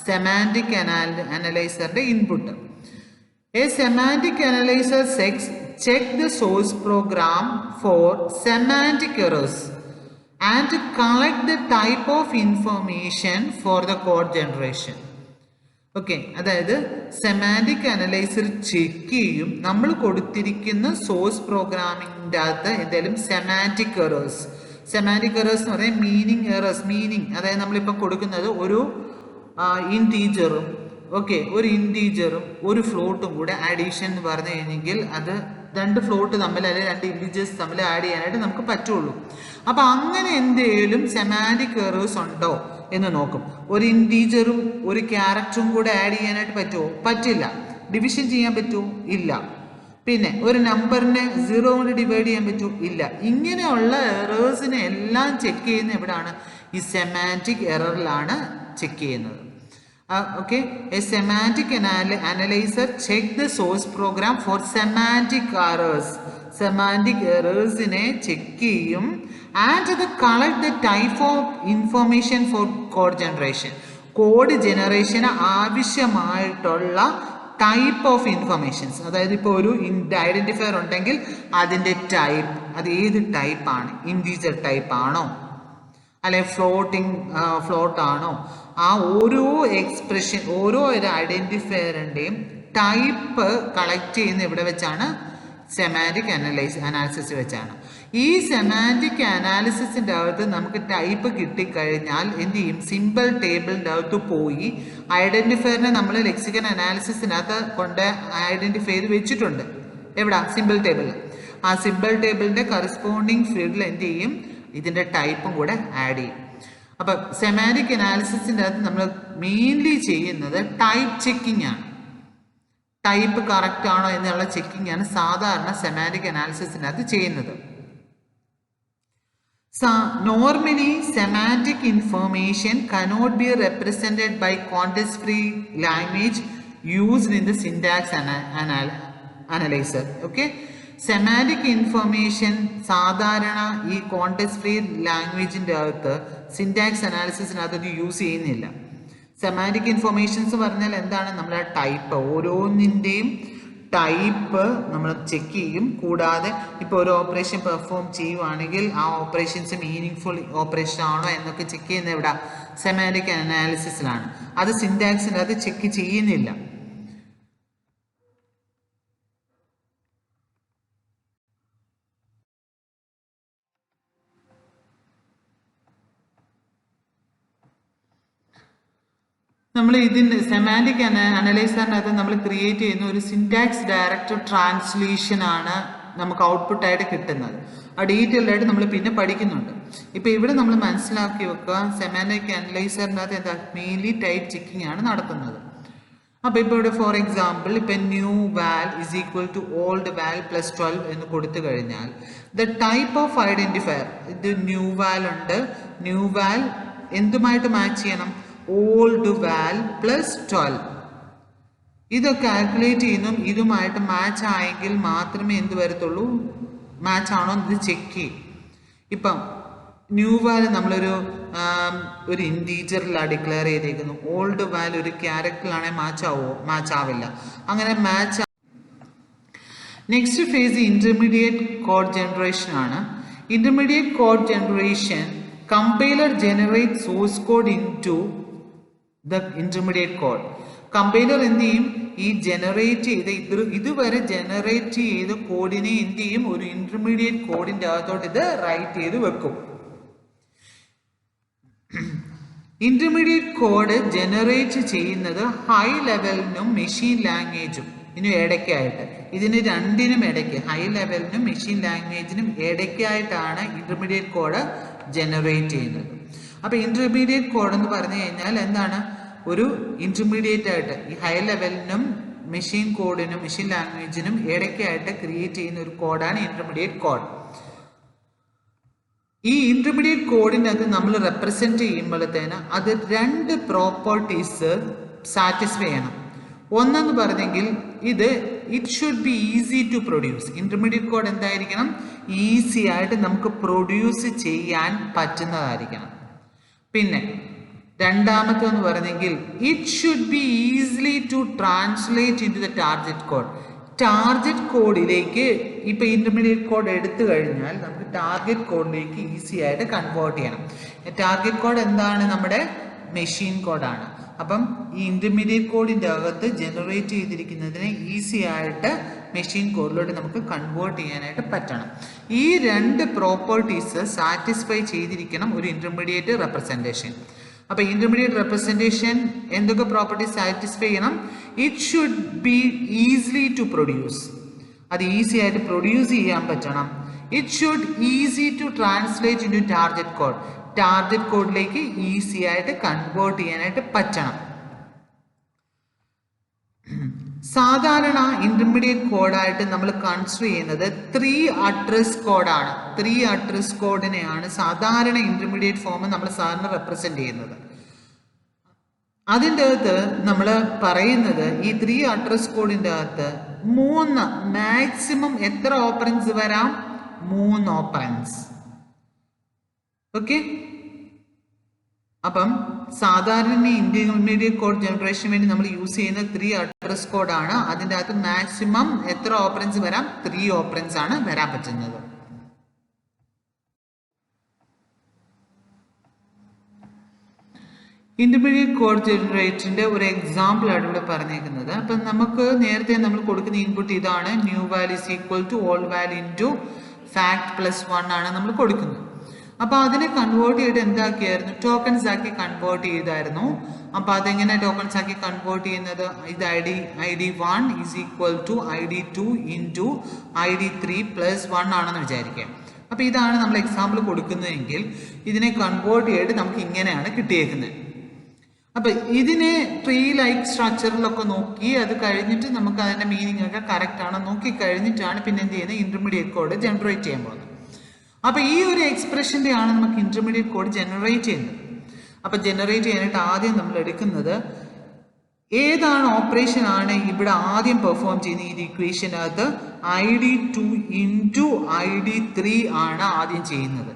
സെമാൻറ്റിക് അനലൈസറിൻ്റെ input. A semantic analyzer check the source program for semantic errors and collect the type of information for the code generation. Okay, അതായത് സെമാൻറ്റിക് അനലൈസർ ചെക്ക് ചെയ്യും നമ്മൾ കൊടുത്തിരിക്കുന്ന സോഴ്സ് പ്രോഗ്രാമിൻ്റെ അകത്ത് എന്തെങ്കിലും സെമാൻറ്റിക് എറേഴ്സ്. സെമാൻറ്റിക് എറേഴ്സ് എന്ന് പറയുന്നത് മീനിങ് എറേഴ്സ്. മീനിങ് അതായത് നമ്മളിപ്പം കൊടുക്കുന്നത് ഒരു ഇൻറ്റീജറും ഒരു ഇൻറ്റീജറും ഒരു ഫ്ലോട്ടും കൂടെ അഡീഷൻ എന്ന് പറഞ്ഞു കഴിഞ്ഞെങ്കിൽ അത് രണ്ട് ഫ്ലോട്ട് തമ്മിൽ അല്ലെങ്കിൽ രണ്ട് ഇൻറ്റീജേഴ്സ് തമ്മിൽ ആഡ് ചെയ്യാനായിട്ട് നമുക്ക് പറ്റുള്ളൂ. അപ്പം അങ്ങനെ എന്തെങ്കിലും സെമാൻറ്റിക് എറേഴ്സ് ഉണ്ടോ എന്ന് നോക്കും. ഒരു ഇൻറ്റീജറും ഒരു ക്യാരക്ടറും കൂടെ ആഡ് ചെയ്യാനായിട്ട് പറ്റുമോ? പറ്റില്ല. ഡിവിഷൻ ചെയ്യാൻ പറ്റുമോ? ഇല്ല. പിന്നെ ഒരു നമ്പറിനെ 0 കൊണ്ട് ഡിവൈഡ് ചെയ്യാൻ പറ്റുമോ? ഇല്ല. ഇങ്ങനെയുള്ള എറേഴ്സിനെ എല്ലാം ചെക്ക് ചെയ്യുന്ന എവിടെയാണ്? ഈ സെമാൻറ്റിക് എററിലാണ് ചെക്ക് ചെയ്യുന്നത്. A semantic analyzer check the source program for semantic errors. Semantic errors ine check ചെയ്യും and collect the type of information for code generation. Code generation ആവശ്യമായിട്ടുള്ള ടൈപ്പ് ഓഫ് ഇൻഫർമേഷൻസ്, അതായത് ഇപ്പോൾ ഒരു ഐഡന്റിഫയർ ഉണ്ടെങ്കിൽ അതിൻ്റെ ടൈപ്പ്, അത് ഏത് ടൈപ്പാണ്? ഇൻറ്റീജർ ടൈപ്പ് ആണോ അല്ലെ ഫ്ലോട്ട് ആണോ? ആ ഓരോ എക്സ്പ്രഷൻ, ഓരോ ഒരു ഐഡന്റിഫയറിൻ്റെയും ടൈപ്പ് കളക്ട് ചെയ്യുന്ന ഇവിടെ വെച്ചാണ്? സെമാൻറ്റിക് അനാലിസിസ് വെച്ചാണ്. ഈ സെമാൻറ്റിക് അനാലിസിസിൻ്റെ അകത്ത് നമുക്ക് ടൈപ്പ് കിട്ടിക്കഴിഞ്ഞാൽ എന്ത് ചെയ്യും? സിമ്പിൾ ടേബിളിൻ്റെ അകത്ത് പോയി ഐഡന്റിഫയറിനെ നമ്മൾ ലെക്സിക്കൻ അനാലിസിസിനകത്ത് കൊണ്ട് ഐഡന്റിഫൈ ചെയ്ത് വെച്ചിട്ടുണ്ട്. എവിടെ? സിമ്പിൾ ടേബിളിൽ. ആ സിമ്പിൾ ടേബിളിൻ്റെ കറസ്പോണ്ടിങ് ഫീൽഡിൽ എന്ത് ചെയ്യും? ഇതിൻ്റെ ടൈപ്പും കൂടെ ആഡ് ചെയ്യും. അപ്പം സെമാൻറ്റിക് അനാലിസിസിൻ്റെ അകത്ത് നമ്മൾ മെയിൻലി ചെയ്യുന്നത് ടൈപ്പ് ചെക്കിംഗ് ആണ്. ടൈപ്പ് കറക്റ്റ് ആണോ എന്നുള്ള ചെക്കിംഗ് ആണ് സാധാരണ സെമാൻറ്റിക് അനാലിസിസിനകത്ത് ചെയ്യുന്നത്. Normally, semantic information cannot be represented by context-free language used in the syntax analyzer. Okay, semantic information സാധാരണ ഈ കോണ്ടെക്സ്റ്റ് ഫ്രീ ലാംഗ്വേജിൻ്റെ അകത്ത് സിൻടാക്സ് അനാലിസിസിനകത്ത് യൂസ് ചെയ്യുന്നില്ല. സെമാൻറ്റിക് ഇൻഫോർമേഷൻസ് പറഞ്ഞാൽ എന്താണ്? നമ്മുടെ ടൈപ്പ്, ഓരോന്നിൻ്റെയും ടൈപ്പ് നമ്മൾ ചെക്ക് ചെയ്യും. കൂടാതെ ഇപ്പോൾ ഒരു ഓപ്പറേഷൻ പെർഫോം ചെയ്യുവാണെങ്കിൽ ആ ഓപ്പറേഷൻസ് മീനിങ് ഓപ്പറേഷൻ ആണോ എന്നൊക്കെ ചെക്ക് ചെയ്യുന്നത് എവിടെ? സെമാൻറ്റിക് അനാലിസിസിലാണ്. അത് സിൻടാക്സിൻ്റെ അത് ചെക്ക് ചെയ്യുന്നില്ല. നമ്മൾ ഇതിൻ്റെ സെമാൻറ്റിക് അനലൈസറിനകത്ത് നമ്മൾ ക്രിയേറ്റ് ചെയ്യുന്ന ഒരു സിൻടാക്സ് ഡയറക്റ്റ് ട്രാൻസ്ലേഷൻ ആണ് നമുക്ക് ഔട്ട്പുട്ടായിട്ട് കിട്ടുന്നത്. ആ ഡീറ്റെയിൽഡ് ആയിട്ട് നമ്മൾ പിന്നെ പഠിക്കുന്നുണ്ട്. ഇപ്പോൾ ഇവിടെ നമ്മൾ മനസ്സിലാക്കി വെക്കുക, സെമാൻറ്റിക് അനലൈസറിനകത്ത് എന്താ? മെയിൻലി ടൈപ്പ് ചെക്കിംഗ് ആണ് നടത്തുന്നത്. അപ്പോൾ ഇപ്പോൾ ഇവിടെ ഫോർ എക്സാമ്പിൾ ഇപ്പം ന്യൂ വാൽ is equal to old val plus 12 എന്ന് കൊടുത്തു കഴിഞ്ഞാൽ ദ ടൈപ്പ് ഓഫ് ഐഡന്റിഫയർ, ഇത് ന്യൂ വാൽ ഉണ്ട്, ന്യൂ വാൽ എന്തുമായിട്ട് മാച്ച് ചെയ്യണം? Old val plus 12. ഇത് കാൽക്കുലേറ്റ് ചെയ്യുന്നു. ഇതുമായിട്ട് മാച്ച് ആയെങ്കിൽ മാത്രമേ എന്ത് വരത്തുള്ളൂ? മാച്ച് ആണോ ഇത് ചെക്ക് ചെയ്യും. ഇപ്പം ന്യൂ വാൽ നമ്മളൊരു ഇൻറ്റീജറിലാണ് ഡിക്ലെയർ ചെയ്തേക്കുന്നു. ഓൾഡ് വാൽ ഒരു ക്യാരക്ടറിലാണെങ്കിൽ മാച്ച് ആവുമോ? മാച്ച് ആവില്ല. അങ്ങനെ match. Next phase intermediate code generation ആണ്. Intermediate code generation, compiler generate source code into the intermediate code. Compiler എന്ത് ചെയ്യും? ഈ ജനറേറ്റ് ചെയ്ത് ഇതുവരെ ജനറേറ്റ് ചെയ്ത കോഡിനെ എന്ത് ചെയ്യും? ഒരു ഇന്റർമീഡിയറ്റ് കോഡിന്റെ അകത്തോട്ട് ഇത് റൈറ്റ് ചെയ്ത് വെക്കും. ഇന്റർമീഡിയറ്റ് കോഡ് ജനറേറ്റ് ചെയ്യുന്നത് ഹൈ ലെവലിനും മെഷീൻ ലാംഗ്വേജും ഇതിനും ഇടയ്ക്കായിട്ട്, ഇതിന് രണ്ടിനും ഇടയ്ക്ക്, ഹൈ ലെവലിനും മെഷീൻ ലാംഗ്വേജിനും ഇടയ്ക്കായിട്ടാണ് ഇന്റർമീഡിയറ്റ് കോഡ് ജനറേറ്റ് ചെയ്യുന്നത്. അപ്പോൾ ഇന്റർമീഡിയറ്റ് കോഡ് എന്ന് പറഞ്ഞു കഴിഞ്ഞാൽ എന്താണ്? ഒരു ഇന്റർമീഡിയറ്റ് ആയിട്ട് ഈ ഹൈ ലെവലിനും മെഷീൻ കോഡിനും മെഷീൻ ലാംഗ്വേജിനും ഇടയ്ക്കായിട്ട് ക്രിയേറ്റ് ചെയ്യുന്ന ഒരു കോഡാണ് ഇന്റർമീഡിയറ്റ് കോഡ്. ഈ ഇന്റർമീഡിയറ്റ് കോഡിനകത്ത് നമ്മൾ റെപ്രസെന്റ് ചെയ്യുമ്പോഴത്തേന് അത് രണ്ട് പ്രോപ്പർട്ടീസ് സാറ്റിസ്ഫൈ ചെയ്യണം. ഒന്നെന്ന് പറഞ്ഞെങ്കിൽ it should be easy to produce. Intermediate code എന്തായിരിക്കണം? ഈസി ആയിട്ട് നമുക്ക് പ്രൊഡ്യൂസ് ചെയ്യാൻ പറ്റുന്നതായിരിക്കണം. പിന്നെ രണ്ടാമത്തെന്ന് പറഞ്ഞെങ്കിൽ it should be easily to translate into the target code. Target കോഡിലേക്ക് ഇപ്പം ഇന്റർമീഡിയറ്റ് കോഡ് എടുത്തു കഴിഞ്ഞാൽ നമുക്ക് ടാർഗറ്റ് കോഡിലേക്ക് ഈസി ആയിട്ട് കൺവേർട്ട് ചെയ്യണം. ടാർഗറ്റ് കോഡ് എന്താണ്? നമ്മുടെ മെഷീൻ കോഡാണ്. അപ്പം ഈ ഇന്റർമീഡിയറ്റ് കോഡിൻ്റെ അകത്ത് ജനറേറ്റ് ചെയ്തിരിക്കുന്നതിനെ ഈസി ആയിട്ട് മെഷീൻ കോഡിലോട്ട് നമുക്ക് കൺവേർട്ട് ചെയ്യാനായിട്ട് പറ്റണം. ഈ രണ്ട് പ്രോപ്പർട്ടീസ് സാറ്റിസ്ഫൈ ചെയ്തിരിക്കണം ഒരു ഇന്റർമീഡിയറ്റ് റെപ്രസെൻറ്റേഷൻ. അപ്പോൾ ഇന്റർമീഡിയറ്റ് റെപ്രസെൻറ്റേഷൻ എന്തൊക്കെ പ്രോപ്പർട്ടീസ് സാറ്റിസ്ഫൈ ചെയ്യണം? It should be easily to produce, അത് ഈസി ആയിട്ട് പ്രൊഡ്യൂസ് ചെയ്യാൻ പറ്റണം. It should easy to translate into target code, target കോഡിലേക്ക് ഈസി ആയിട്ട് കൺവേർട്ട് ചെയ്യാനായിട്ട് പറ്റണം. സാധാരണ ഇന്റർമീഡിയറ്റ് കോഡായിട്ട് നമ്മൾ കൺസിഡർ ചെയ്യുന്നത് 3 അഡ്രസ് കോഡാണ്. 3 അഡ്രസ് കോഡിനെയാണ് സാധാരണ ഇന്റർമീഡിയറ്റ് ഫോം നമ്മൾ സാധാരണ റെപ്രസെന്റ് ചെയ്യുന്നത്. അതിൻ്റെ അകത്ത് നമ്മൾ പറയുന്നത് ഈ 3 അഡ്രസ് കോഡിൻ്റെ അകത്ത് 3 മാക്സിമം എത്ര ഓപ്പറൻസ് വരാം? 3 ഓപ്പറൻസ്. ഓക്കെ, അപ്പം സാധാരണ ഇന്റർമീഡിയറ്റ് കോഡ് ജനറേഷൻ വേണ്ടി നമ്മൾ യൂസ് ചെയ്യുന്ന 3 അഡ്രസ് കോഡാണ്. അതിൻ്റെ അകത്ത് മാക്സിമം എത്ര ഓപ്പറൻസ് വരാം? 3 ഓപ്പറൻസ് ആണ് വരാൻ പറ്റുന്നത്. ഇന്റർമീഡിയറ്റ് കോഡ് ജനറേറ്ററിന്റെ ഒരു എക്സാമ്പിൾ ആണ് ഇവിടെ പറഞ്ഞേക്കുന്നത്. അപ്പം നമുക്ക് നേരത്തെ നമ്മൾ കൊടുക്കുന്ന ഇൻപുട്ട് ഇതാണ്, new value is equal to old value into fact plus 1 ആണ് നമ്മൾ കൊടുക്കുന്നത്. അപ്പോൾ അതിനെ കൺവേർട്ട് ചെയ്തിട്ട് എന്താക്കിയായിരുന്നു? ടോക്കൺസ് ആക്കി കൺവേർട്ട് ചെയ്തായിരുന്നു. അപ്പോൾ അതെങ്ങനെ ടോക്കൺസ് ആക്കി കൺവേർട്ട് ചെയ്യുന്നത്? ഇത് ID1 is equal to ID2 into ID3 plus 1 ആണെന്ന് വിചാരിക്കുക. അപ്പോൾ ഇതാണ് നമ്മൾ എക്സാമ്പിൾ കൊടുക്കുന്നതെങ്കിൽ ഇതിനെ കൺവേർട്ട് ചെയ്തിട്ട് നമുക്ക് ഇങ്ങനെയാണ് കിട്ടിയേക്കുന്നത്. അപ്പം ഇതിനെ ട്രീ ലൈക്ക് സ്ട്രക്ചറിലൊക്കെ നോക്കി അത് കഴിഞ്ഞിട്ട് നമുക്ക് അതിൻ്റെ മീനിങ് ഒക്കെ കറക്റ്റ് ആണോ നോക്കി കഴിഞ്ഞിട്ടാണ് പിന്നെ എന്ത് ചെയ്യുന്നത്? ഇന്റർമീഡിയറ്റ് കോഡ് ജനറേറ്റ് ചെയ്യാൻ പോകുന്നത്. അപ്പോൾ ഈ ഒരു എക്സ്പ്രഷൻ്റെ ആണ് നമുക്ക് ഇന്റർമീഡിയറ്റ് കോഡ് ജനറേറ്റ് ചെയ്യുന്നത്. അപ്പം ജനറേറ്റ് ചെയ്യാനായിട്ട് ആദ്യം നമ്മൾ എടുക്കുന്നത് ഏതാണ് ഓപ്പറേഷൻ ആണ് ഇവിടെ ആദ്യം പെർഫോം ചെയ്യുന്നത്? ഈ ഇക്വേഷനകത്ത് ID2 ഇൻറ്റു ID3 ആണ് ആദ്യം ചെയ്യുന്നത്,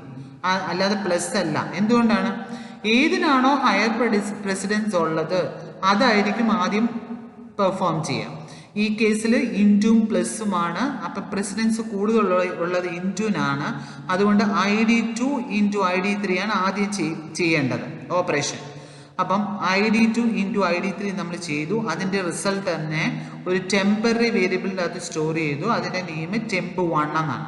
അല്ലാതെ പ്ലസ് അല്ല. എന്തുകൊണ്ടാണ്? ഏതിനാണോ ഹയർ പ്രസിഡൻസ് ഉള്ളത് അതായിരിക്കും ആദ്യം പെർഫോം ചെയ്യാം. ഈ കേസിൽ ഇൻറ്റും പ്ലസുമാണ്. അപ്പം പ്രസിഡൻസ് കൂടുതൽ ഉള്ളത് ഇൻറ്റുനാണ്. അതുകൊണ്ട് ID2 ഇൻറ്റു ID3 ആണ് ആദ്യം ചെയ്യേണ്ടത് ഓപ്പറേഷൻ. അപ്പം ID2 ഇൻറ്റു ID3 നമ്മൾ ചെയ്തു. അതിൻ്റെ റിസൾട്ട് തന്നെ ഒരു ടെമ്പററി വേരിയബിളിൻ്റെ അകത്ത് സ്റ്റോർ ചെയ്തു. അതിൻ്റെ നെയിം temp1 എന്നാണ്.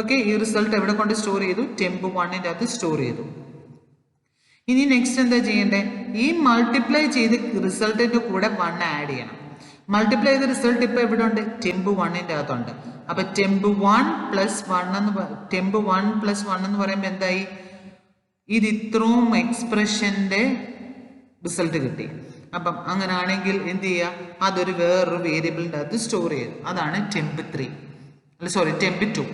ഓക്കെ, ഈ റിസൾട്ട് എവിടെ കൊണ്ട് സ്റ്റോർ ചെയ്തു? temp1ൻ്റെ അകത്ത് സ്റ്റോർ ചെയ്തു. ഇനി നെക്സ്റ്റ് എന്താ ചെയ്യേണ്ടത്? ഈ മൾട്ടിപ്ലൈ ചെയ്ത് റിസൾട്ടിൻ്റെ കൂടെ 1 ആഡ് ചെയ്യണം. മൾട്ടിപ്ലൈ ചെയ്ത റിസൾട്ട് ഇപ്പോൾ എവിടെ ഉണ്ട്? temp1ൻ്റെ അകത്തുണ്ട്. അപ്പൊ temp1 പ്ലസ് 1 എന്ന് പറയുമ്പോൾ എന്തായി? ഇത് ഇത്രയും എക്സ്പ്രഷന്റെ റിസൾട്ട് കിട്ടി. അപ്പം അങ്ങനാണെങ്കിൽ എന്ത് ചെയ്യുക? അതൊരു വേറൊരു വേരിയബിളിൻ്റെ അകത്ത് സ്റ്റോർ ചെയ്തു. അതാണ് temp2.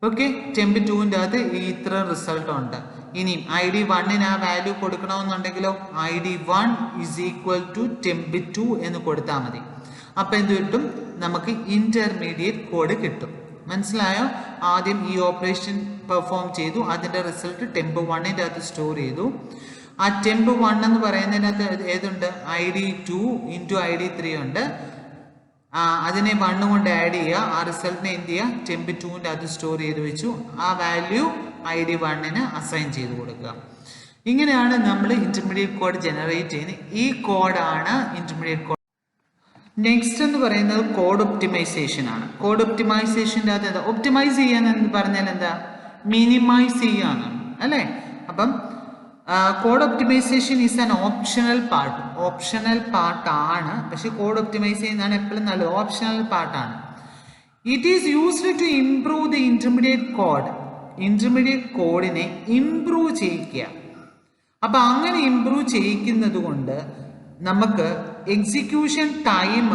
ഓക്കെ, temp2ൻ്റെ അകത്ത് ഇത്ര റിസൾട്ട് ഉണ്ട്. ഇനിയും ID1 ആ വാല്യൂ കൊടുക്കണമെന്നുണ്ടെങ്കിലോ ID1 is equal to temp2 എന്ന് കൊടുത്താൽ മതി. അപ്പം എന്ത് കിട്ടും? നമുക്ക് ഇന്റർമീഡിയറ്റ് കോഡ് കിട്ടും. മനസ്സിലായോ? ആദ്യം ഈ ഓപ്പറേഷൻ പെർഫോം ചെയ്തു, അതിൻ്റെ റിസൾട്ട് temp1ൻ്റെ അകത്ത് സ്റ്റോർ ചെയ്തു. ആ temp1 എന്ന് പറയുന്നതിനകത്ത് ഏതുണ്ട്? ID2 ഇൻറ്റു ID3 ഉണ്ട്. അതിനെ 1 കൊണ്ട് ആഡ് ചെയ്യുക. ആ റിസൾട്ടിനെ എന്ത് ചെയ്യുക? temp2ൻ്റെ അകത്ത് സ്റ്റോർ ചെയ്ത് വെച്ചു. ആ വാല്യൂ ID1 അസൈൻ ചെയ്ത് കൊടുക്കുക. ഇങ്ങനെയാണ് നമ്മൾ ഇന്റർമീഡിയറ്റ് കോഡ് ജനറേറ്റ് ചെയ്യുന്നത്. ഈ കോഡാണ് ഇന്റർമീഡിയറ്റ് കോഡ്. നെക്സ്റ്റ് എന്ന് പറയുന്നത് കോഡ് ഒപ്റ്റിമൈസേഷൻ ആണ്. കോഡ് ഒപ്റ്റിമൈസേഷൻ്റെ അകത്ത് എന്താ? ഒപ്റ്റിമൈസ് ചെയ്യാന്ന് പറഞ്ഞാൽ എന്താ? മിനിമൈസ് ചെയ്യാന്നാണ് അല്ലേ? അപ്പം code optimisation is an optional പാർട്ടാണ്. പക്ഷെ കോഡ് ഒപ്റ്റിമൈസ് ചെയ്യുന്നതാണ് എപ്പോഴും നല്ലത്. ഓപ്ഷണൽ പാർട്ടാണ്. It is used to improve the intermediate കോഡിനെ ഇംപ്രൂവ് ചെയ്യിക്കുക. അപ്പൊ അങ്ങനെ ഇംപ്രൂവ് ചെയ്യിക്കുന്നത് കൊണ്ട് നമുക്ക് എക്സിക്യൂഷൻ ടൈം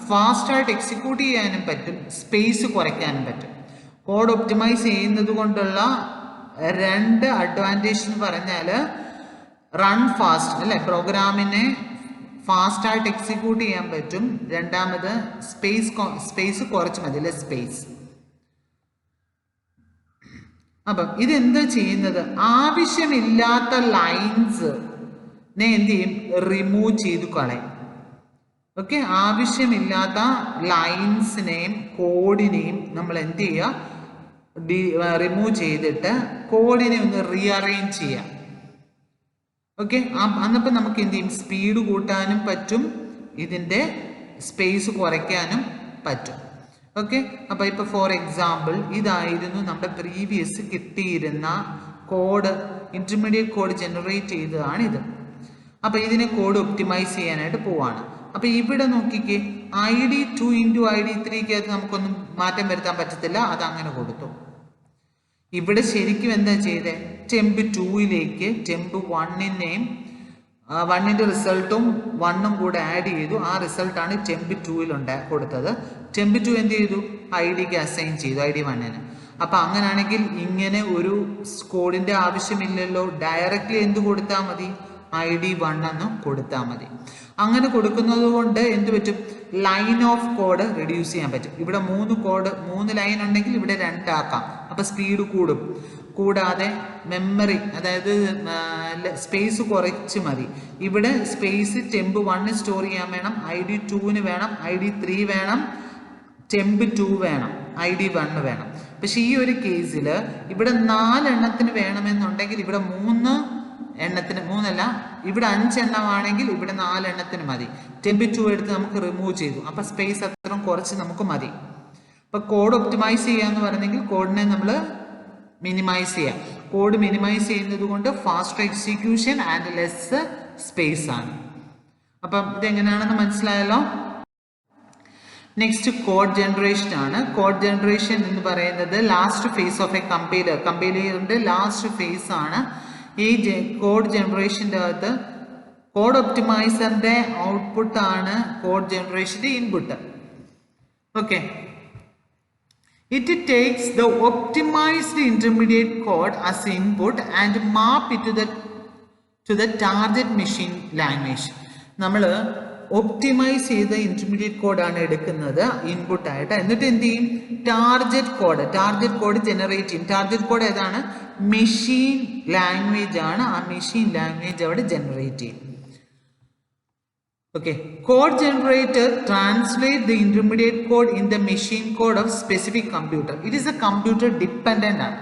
ഫാസ്റ്റായിട്ട് എക്സിക്യൂട്ട് ചെയ്യാനും പറ്റും, സ്പേസ് കുറയ്ക്കാനും പറ്റും. കോഡ് ഒപ്റ്റിമൈസ് ചെയ്യുന്നത് കൊണ്ടുള്ള 2 അഡ്വാൻറ്റേജ് എന്ന് പറഞ്ഞാൽ റൺ ഫാസ്റ്റ് അല്ലെ, പ്രോഗ്രാമിനെ ഫാസ്റ്റായിട്ട് എക്സിക്യൂട്ട് ചെയ്യാൻ പറ്റും. രണ്ടാമത് സ്പേസ് കുറച്ച് മതി അല്ലെ, സ്പേസ്. അപ്പം ഇതെന്താ ചെയ്യുന്നത്? ആവശ്യമില്ലാത്ത ലൈൻസിനെ എന്ത് ചെയ്യും? റിമൂവ് ചെയ്തു കളയും. ഓക്കെ, ആവശ്യമില്ലാത്ത ലൈൻസിനെയും കോഡിനെയും നമ്മൾ എന്ത് ചെയ്യുക? റിമൂവ് ചെയ്തിട്ട് കോഡിനെ ഒന്ന് റീഅറേഞ്ച് ചെയ്യാം. ഓക്കെ, അന്നപ്പം നമുക്ക് എന്ത് ചെയ്യും? സ്പീഡ് കൂട്ടാനും പറ്റും, ഇതിൻ്റെ സ്പേസ് കുറയ്ക്കാനും പറ്റും. ഓക്കെ. അപ്പോൾ ഇപ്പോൾ ഫോർ എക്സാമ്പിൾ ഇതായിരുന്നു നമ്മുടെ പ്രീവിയസ് കിട്ടിയിരുന്ന കോഡ്, ഇൻ്റർമീഡിയറ്റ് കോഡ് ജനറേറ്റ് ചെയ്തതാണ് ഇത്. അപ്പോൾ ഇതിനെ കോഡ് ഒപ്റ്റിമൈസ് ചെയ്യാനായിട്ട് പോവാണ്. അപ്പോൾ ഇവിടെ നോക്കിക്കേ, ID2 × ID3 നമുക്കൊന്നും മാറ്റം വരുത്താൻ പറ്റത്തില്ല, അതങ്ങനെ കൊടുത്തു. ഇവിടെ ശരിക്കും എന്താ ചെയ്തേ, ടെമ്പ് 2ലേക്ക് ടെമ്പ് 1നെയും 1ൻ്റെ റിസൾട്ടും 1ഉം കൂടെ ആഡ് ചെയ്തു. ആ റിസൾട്ടാണ് ടെമ്പ് 2 കൊടുത്തത്. ടെമ്പ് 2 എന്ത് ചെയ്തു, ID അസൈൻ ചെയ്തു, ID1ന്. അപ്പം അങ്ങനെയാണെങ്കിൽ ഇങ്ങനെ ഒരു കോഡിൻ്റെ ആവശ്യമില്ലല്ലോ, ഡയറക്റ്റ്ലി എന്ത് കൊടുത്താൽ മതി, ID1 എന്ന് കൊടുത്താൽ മതി. അങ്ങനെ കൊടുക്കുന്നത് കൊണ്ട് എന്ത് പറ്റും, ലൈൻ ഓഫ് കോഡ് റെഡ്യൂസ് ചെയ്യാൻ പറ്റും. ഇവിടെ 3 ലൈൻ ഉണ്ടെങ്കിൽ ഇവിടെ 2 ആക്കാം, അപ്പം സ്പീഡ് കൂടും. കൂടാതെ മെമ്മറി, അതായത് സ്പേസ് കുറച്ച് മതി. ഇവിടെ സ്പേസ് ടെമ്പ് 1 സ്റ്റോർ ചെയ്യാൻ വേണം, ID2 വേണം, ID3 വേണം, ടെമ്പ് 2 വേണം, ID1 വേണം. പക്ഷെ ഈ ഒരു കേസിൽ ഇവിടെ 4 എണ്ണത്തിന് വേണമെന്നുണ്ടെങ്കിൽ ഇവിടെ 3 എണ്ണത്തിന്, 3 അല്ല, ഇവിടെ 5 എണ്ണമാണെങ്കിൽ ഇവിടെ 4 എണ്ണത്തിന് മതി. ടെമ്പ് 2 എടുത്ത് നമുക്ക് റിമൂവ് ചെയ്തു, അപ്പം സ്പേസ് അത്രയും കുറച്ച് നമുക്ക് മതി. അപ്പം കോഡ് ഒപ്റ്റിമൈസ് ചെയ്യുക എന്ന് പറയുന്നെങ്കിൽ കോഡിനെ നമ്മൾ മിനിമൈസ് ചെയ്യാം. കോഡ് മിനിമൈസ് ചെയ്യുന്നത് കൊണ്ട് faster execution and less space ആണ്. അപ്പം ഇതെങ്ങനെയാണെന്ന് മനസ്സിലായല്ലോ. നെക്സ്റ്റ് കോഡ് ജനറേഷൻ ആണ്. കോഡ് ജനറേഷൻ എന്ന് പറയുന്നത് ലാസ്റ്റ് ഫേസ് ഓഫ് എ കമ്പൈലറിന്റെ ലാസ്റ്റ് ഫേസ് ആണ്. ഈ കോഡ് ജനറേഷൻ്റെ അകത്ത് കോഡ് ഒപ്റ്റിമൈസറിന്റെ ഔട്ട്പുട്ട് ആണ് കോഡ് ജനറേഷന്റെ ഇൻപുട്ട്. Okay. It takes the optimized intermediate code as input and map it to the target machine language. നമ്മൾ ഒപ്റ്റിമൈസ് ചെയ്ത ഇന്റർമീഡിയറ്റ് കോഡാണ് എടുക്കുന്നത് ഇൻപുട്ട് ആയിട്ട്. എന്നിട്ട് എന്ത് ചെയ്യും, ടാർഗറ്റ് കോഡ് ജനറേറ്റ് ചെയ്യും. ടാർഗറ്റ് കോഡ് ഏതാണ്, മെഷീൻ ലാംഗ്വേജ് ആണ്. ആ മെഷീൻ ലാംഗ്വേജ് അവിടെ ജനറേറ്റ് ചെയ്യും. Okay, code generator translate the intermediate code in the machine code of specific computer. It is a computer dependent ആണ്.